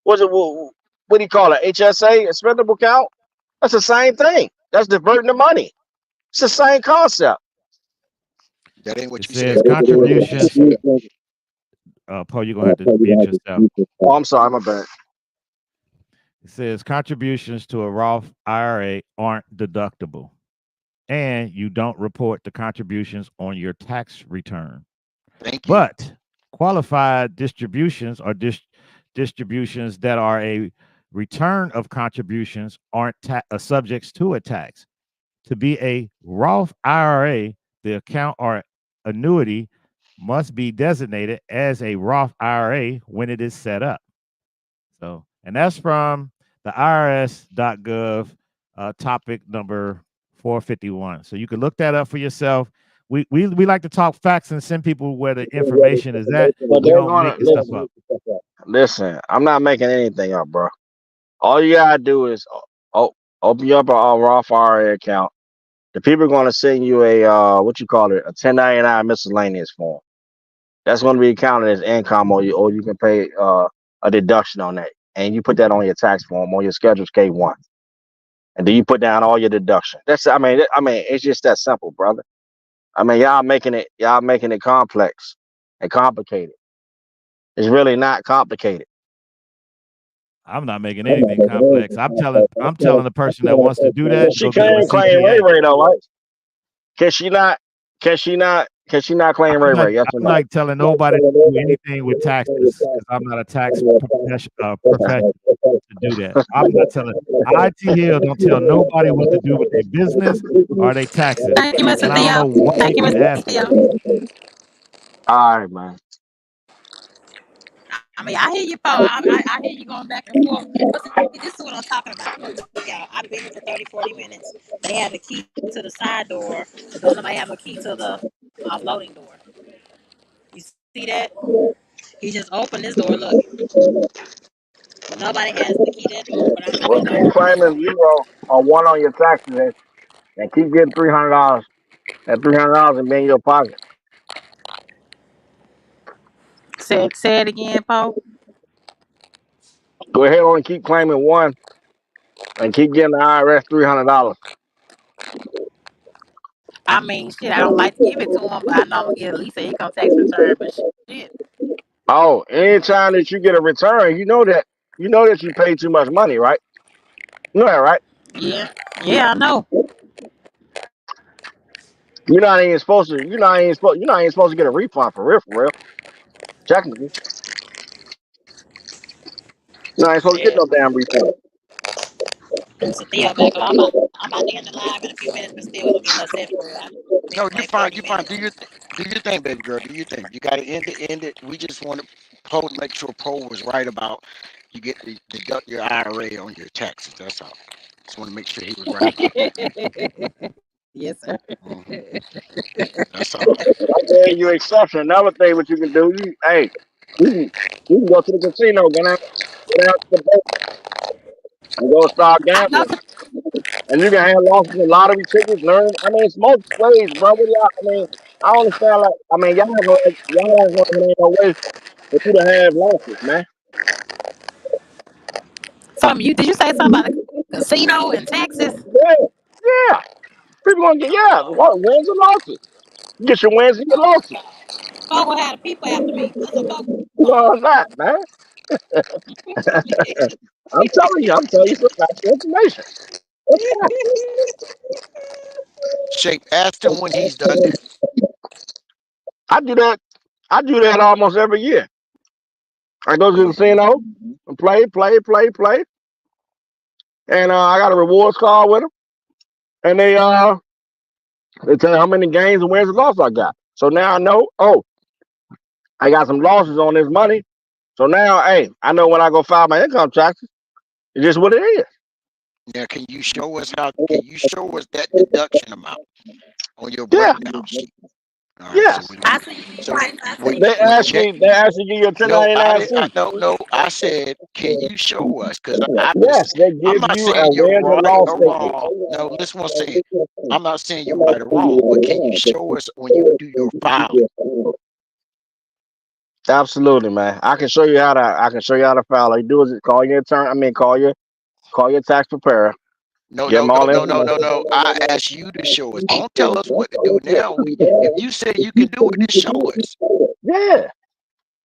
what's it what do you call it? HSA, expendable account? That's the same thing. That's diverting the money. It's the same concept. That ain't it what you said, says brother. contributions. Paul, you're gonna have to mute yourself. Oh, I'm sorry, my bad. It says contributions to a Roth IRA aren't deductible, and you don't report the contributions on your tax return. Thank you. But qualified distributions or distributions that are a return of contributions aren't subjects to a tax. To be a Roth IRA, the account or annuity must be designated as a Roth IRA when it is set up. So, and that's from the IRS.gov topic number 451. So you can look that up for yourself. We like to talk facts and send people where the information is at. But We they're don't gonna make this stuff up. listen. I'm not making anything up, bro. All you gotta do is open you up a Roth IRA account. The people are gonna send you a what you call it, a 1099 miscellaneous form. That's gonna be counted as income, or you can pay a deduction on that, and you put that on your tax form on your Schedule K1, and then you put down all your deductions. I mean, it's just that simple, brother. I mean, y'all making it complex and complicated. It's really not complicated. I'm not making anything complex. I'm telling the person that wants to do that, She go get a can claim Ray CPA. Ray though, right? Can she not? Can she not? Can she not claim I'm Ray not Ray? Yes or I'm no? not telling nobody to do anything with taxes because I'm not a tax professional to do that. I'm not telling IT Hill don't tell nobody what to do with their business or their taxes. Thank you, Mr. And I don't know why Theo. Thank you you, keep Mr. asking. Theo. All right, man. I mean, I hear you, Paul. I hear you going back and forth. But see, this is what I'm talking about. Y'all, I've been here for 30, 40 minutes. They have a key to the side door, but don't nobody have a key to the loading door. You see that? He just opened this door. Look, nobody has the key to that door, but I'm Well, in keep there. claiming 0 or 1 on your taxes and keep getting $300. That $300 and be in your pocket. Say it again, Paul. Go ahead on and keep claiming 1 and keep getting the IRS $300. I mean, shit, I don't like to give it to him, but I know I'm gonna get at least an income tax return. But shit, Oh, anytime that you get a return, you know that you paid too much money, right? You know that, right? yeah, yeah, I know. You're not even supposed to get a refund for real. Technically, you're not even supposed to get Yeah, no damn refund. Still back. I'm about to end the live in a few minutes, but still it'll get less everywhere. I No, think you're like fine. 30 You're fine. minutes. Do your thing, baby girl. Do your thing. You got to end it. We just want to make sure Poe was right about you get to deduct your IRA on your taxes. That's all. Just want to make sure he was right about that. Yes, sir. That's all. I gave you exception. Another thing what you can do, you can go to the casino, get out to the boat, and go start I go gambling. to And you can have losses in lottery tickets, learn. I mean, it's most ways, bro. What y'all, I mean, I don't understand. Like, I mean, y'all act like it ain't no way for you to have losses, man. something. You did you say something about a casino in Texas? Yeah, yeah. People gonna get wins and losses. You get your wins and your losses. Fuck will have the people after me. That's a fuck You know going what I'm saying, man? I'm telling you some factual information. It's fact. Shape. Ask him when he's done that. I do that. I do that almost every year. I go to the Mm-hmm. casino and play, and I got a rewards card with them, and they tell you how many games and wins and losses I got. So now I know. Oh, I got some losses on this money. So now, hey, I know when I go file my income taxes, it's just what it is. Now, can you show us how? Can you show us that deduction amount on your Yeah, breakdown sheet? All right. So yes. when I you, see. so Right. I when see. They when you check. actually give you a No, I 1099 did. C. No. I said, can you show us? Because I listen. Yes, they I'm give not you a saying you're wins and right loss or statement. wrong. No, listen what I'm saying. I'm not saying you're right or wrong, but can you show us when you do your filing? Absolutely, man. I can show you how to. I can show you how to file. All you do is call your attorney. I mean, call your tax preparer. No, Give no, them no, all the no, no, no, information. no. I ask you to show us. Don't tell us what to do now. If you say you can do it, then show us. Yeah.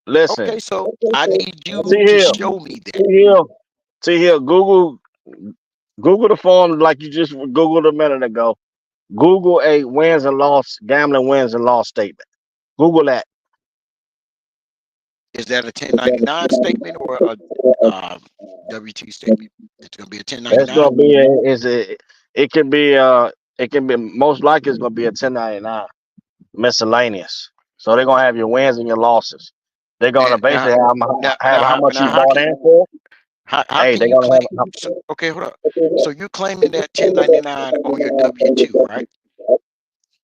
Listen, Okay, so I need you T to Hill, show me that. T Hill, T Hill. Google the form like you just Googled a minute ago. Google a wins and loss gambling wins and loss statement. Google that. Is that a 1099 statement or a W-2 statement? It's gonna be a It's 1099. gonna be it can be most likely it's gonna be a 1099 miscellaneous. So they're gonna have your wins and your losses. They're gonna And basically have how much you now bought in for. how Hey, can they're you gonna claim? have So, okay, hold up. So you're claiming that 1099 on your W-2, right?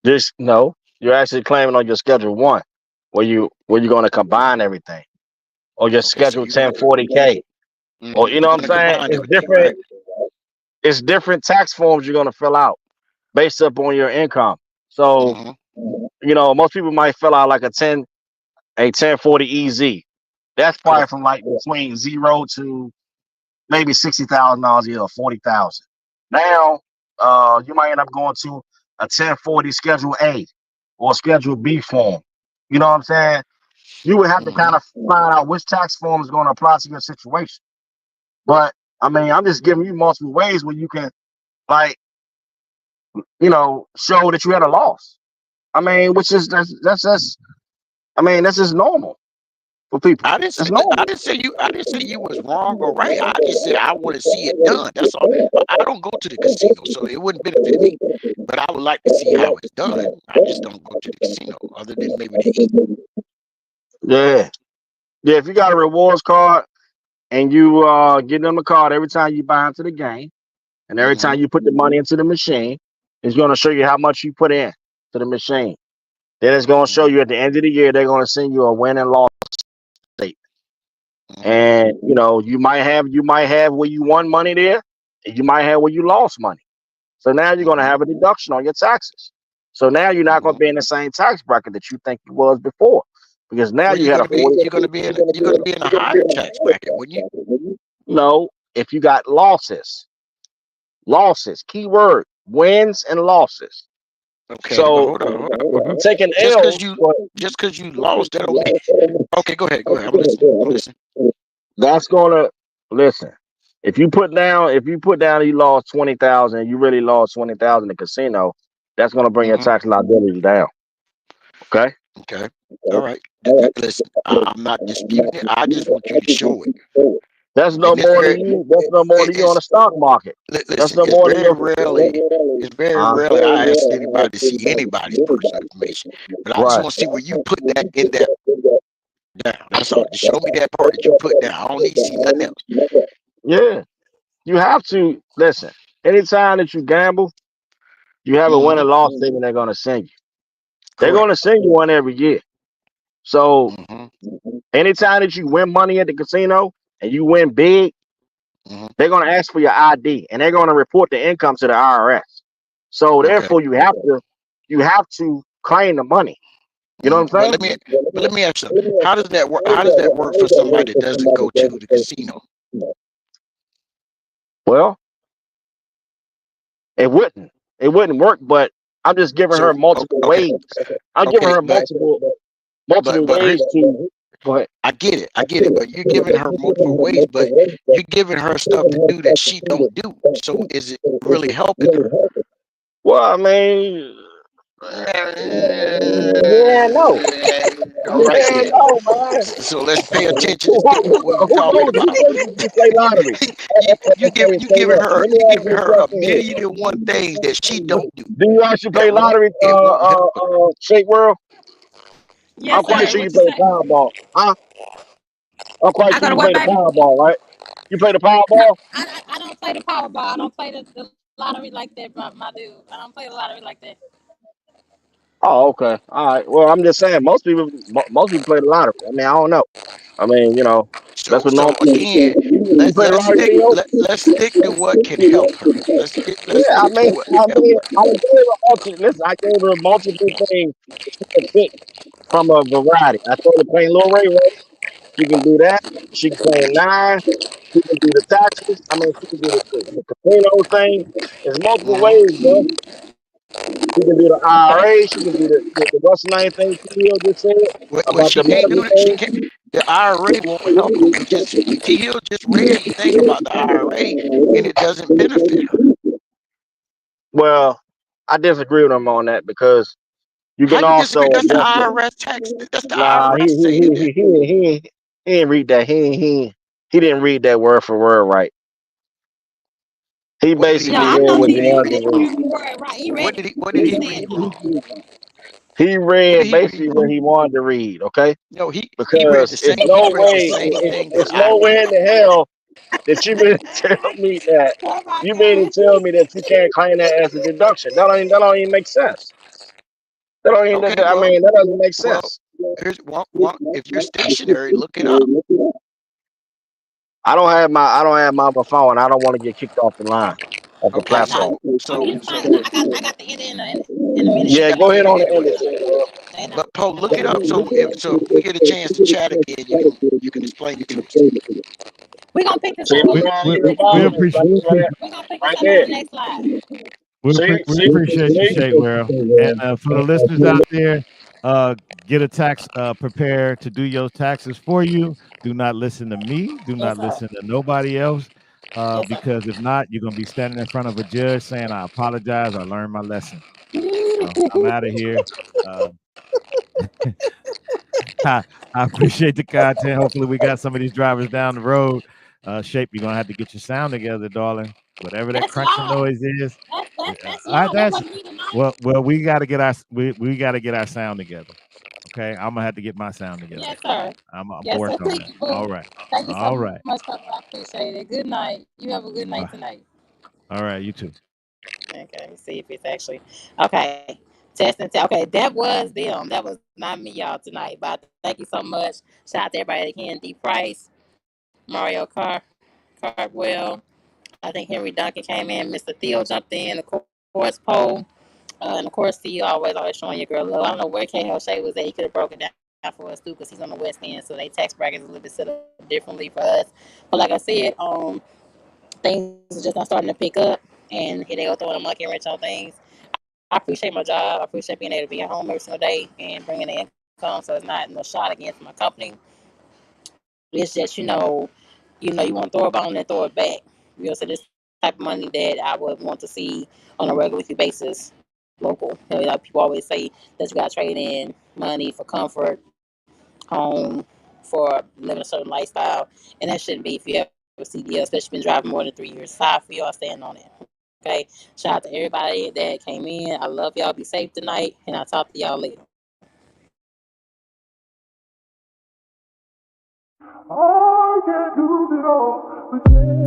just no. You're actually claiming on your schedule one, where you're gonna combine everything, or your Okay, so schedule you're gonna 1040K, or you know you're what I'm gonna saying. combine It's everything, different. right? It's different tax forms you're gonna fill out based up on your income. So Mm-hmm. most people might fill out like a 1040 EZ. That's probably Correct. from like between 0 to maybe $60,000 a year or 40,000. Now, you might end up going to a 1040 Schedule A or Schedule B form. You know what I'm saying? You would have to Mm-hmm. kind of find out which tax form is going to apply to your situation. But I mean, I'm just giving you multiple ways where you can, like, show that you had a loss. I mean, which is that's I mean, that's just normal for people. That's normal. I didn't say you was wrong or right. I just said I want to see it done. That's all. I don't go to the casino, so it wouldn't benefit me. But I would like to see how it's done. I just don't go to the casino other than maybe to eat. Yeah. Yeah, if you got a rewards card and you give them a card every time you buy into the game, and every Mm-hmm. time you put the money into the machine, it's going to show you how much you put in to the machine. Then it's going to show Mm-hmm. you at the end of the year, they're going to send you a win and loss statement. Mm-hmm. And you might have where you won money there, and you might have where you lost money. So now you're going to Mm-hmm. have a deduction on your taxes. So now you're not going Mm-hmm. to be in the same tax bracket that you think you was before, because now Well, you had a 40. you're gonna be in a higher tax bracket, wouldn't you? No, if you got losses, keyword wins and losses. Okay, but So hold on, hold on. taking Just cause L's, you but just cause you lost, that don't mean. Okay, go ahead, go ahead. I'm listening. I'm listening. that's gonna listen. If you put down you lost 20,000, you really lost 20,000 in casino, that's gonna bring your Mm-hmm. tax liability down. Okay. Okay. All right. Listen, I'm not disputing it. I just want you to show it. That's no and it's more than very you. That's no more than you on it's the stock market. That's listen, no more than your. it's very Uh, rarely I ask anybody to see anybody's personal information, but I just right. want to see where you put that in that down. That's all. Just show me that part that you put down. I don't need to see nothing else. Yeah. You have to listen. Anytime that you gamble, you have a win Mm-hmm. and loss statement they're gonna send you. They're Correct. gonna send you one every year. So Mm-hmm. anytime that you win money at the casino and you win big, Mm-hmm. they're gonna ask for your ID and they're gonna report the income to the IRS. So Okay. therefore you have to claim the money. You know Mm-hmm. what I'm saying? But let me ask you something. How does that work? How does that work for somebody that doesn't go to the casino? Well, it wouldn't. It wouldn't work, but I'm just giving her So multiple okay, ways. I'm giving okay, her multiple but ways her, to go ahead. I get it. But you're giving her multiple ways, but you're giving her stuff to do that she don't do. So is it really helping her? Well, I mean, yeah, no. All right Yeah, then. no, man. So let's pay attention and stick to what we talking Who about. knows if you play lottery? Okay, You say giving what? her Let me ask you a a question here. million and one things that she don't do. Do you actually play That won't lottery, it won't help her. Shape World? I'm Yes, quite sir. sure you What you play the say? Powerball. Huh? I'm quite I sure go to you what, play the baby? Powerball, right? You play the No, Powerball? I don't play the Powerball. I don't play the lottery like that, my dude. I don't play the lottery like that. Oh, okay. All right. Well, I'm just saying most people play the lottery. I mean, I don't know. I mean, that's what So normal people do. again, You play the lottery, Theo? let's stick to what can help her. Let's Yeah, stick to what can help her. I gave her listen, I gave her multiple things she can pick from a variety. I told her plain little Ray race. She can do that. She can play nine. She can do the taxes. I mean, she can do the casino thing. There's multiple Hmm. ways, bro. She can do the IRA. She can do the what's the name thing Theo just said Well, about she the can't do medical that. She thing. can't. The IRA won't help her. T Hill just read the thing about the IRA, and it doesn't benefit her. Well, I disagree with him on that because you How can you disagree? also That's the adjust it. IRS tax. That's the Nah, IRS saying that. he didn't read that. He didn't read that word for word right. He What did he Yeah, basically I read? read know What what did he he he didn't wanted read read it to for wrong? read. you word right. He read it. He What did said he read wrong? He What read did he read basically wrong? what he wanted to read, okay? No, he read Because the same. He read the same thing that it's I no way read. in the hell that you mean to tell me that oh my you mean to God. tell me that you can't claim that as a deduction. That don't even make sense. Okay, I well, mean that doesn't make well, sense. here's one. If you're stationary, look it up. I don't have my phone. I don't want to get kicked off the line of the Okay, Okay. platform. Okay, it's fine. I got the end in a minute. she Yeah, got go to ahead end it on the end anyway. of it, bro. And But Poe, I'm look it gonna up. So if we get a chance to chat again, you can explain it to us. we're gonna pick this See, up. look We're We gonna at pick we this your next up. we phone. appreciate We're gonna pick this Right up on there. the next slide. we appreciate you, Shay World. And for the listeners out there, get a tax prepared to do your taxes for you. Do not listen to me. Do Yes, not sir. listen to nobody else. Yes, sir. Because if not, you're gonna be standing in front of a judge saying, "I apologize. I learned my lesson." So I'm out of here. Uh, I, I appreciate the content. Hopefully, we got some of these drivers down the road. Shape, you're gonna have to get your sound together, darling. Whatever that That's crunching y'all. noise is. That's I y'all. That that's wasn't me tonight. well, we got to get our sound together. Okay, I'm gonna have to get my sound together. Yes, sir. I'm Yes, sir. work on Thank that. you, boo. All right, Thank you all so right, much, Papa. I appreciate it. Good night. You have a good night bye. tonight. All right, you too. Okay, let me see if it's actually okay. Test and tell. Okay, that was them. That was not me, y'all, tonight. But thank you so much. Shout out to everybody again. D Price, Mario Cartwell. I think Henry Duncan came in. Mr. Theo jumped in. Of course, Poe. And of course, Theo always showing your girl love. I don't know where K. Hell Shay was at. He could have broken down for us too, because he's on the West End, so they tax brackets a little bit set up differently for us. But like I said, things are just not starting to pick up, and here they go throwing a monkey wrench on things. I appreciate my job. I appreciate being able to be at home every single day and bringing in income, so it's not no shot against my company. It's just you want to throw a bone and throw it back. So this type of money that I would want to see on a regular weekly basis, local. Like people always say that you got to trade in money for comfort, home, for living a certain lifestyle, and that shouldn't be. If you ever with CDL, especially been driving more than 3 years. So I feel y'all stand on it. Okay. Shout out to everybody that came in. I love y'all. Be safe tonight, and I'll talk to y'all later.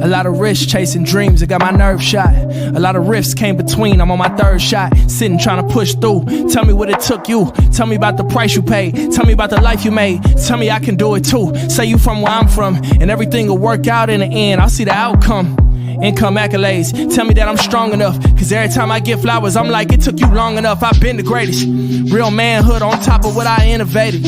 A lot of risks chasing dreams, it got my nerve shot. A lot of rifts came between, I'm on my third shot. Sitting trying to push through. Tell me what it took you. Tell me about the price you paid. Tell me about the life you made. Tell me I can do it too. Say you from where I'm from, and everything will work out in the end. I'll see the outcome. Income accolades, tell me that I'm strong enough. Cause every time I get flowers, I'm like, it took you long enough. I've been the greatest. Real manhood on top of what I innovated.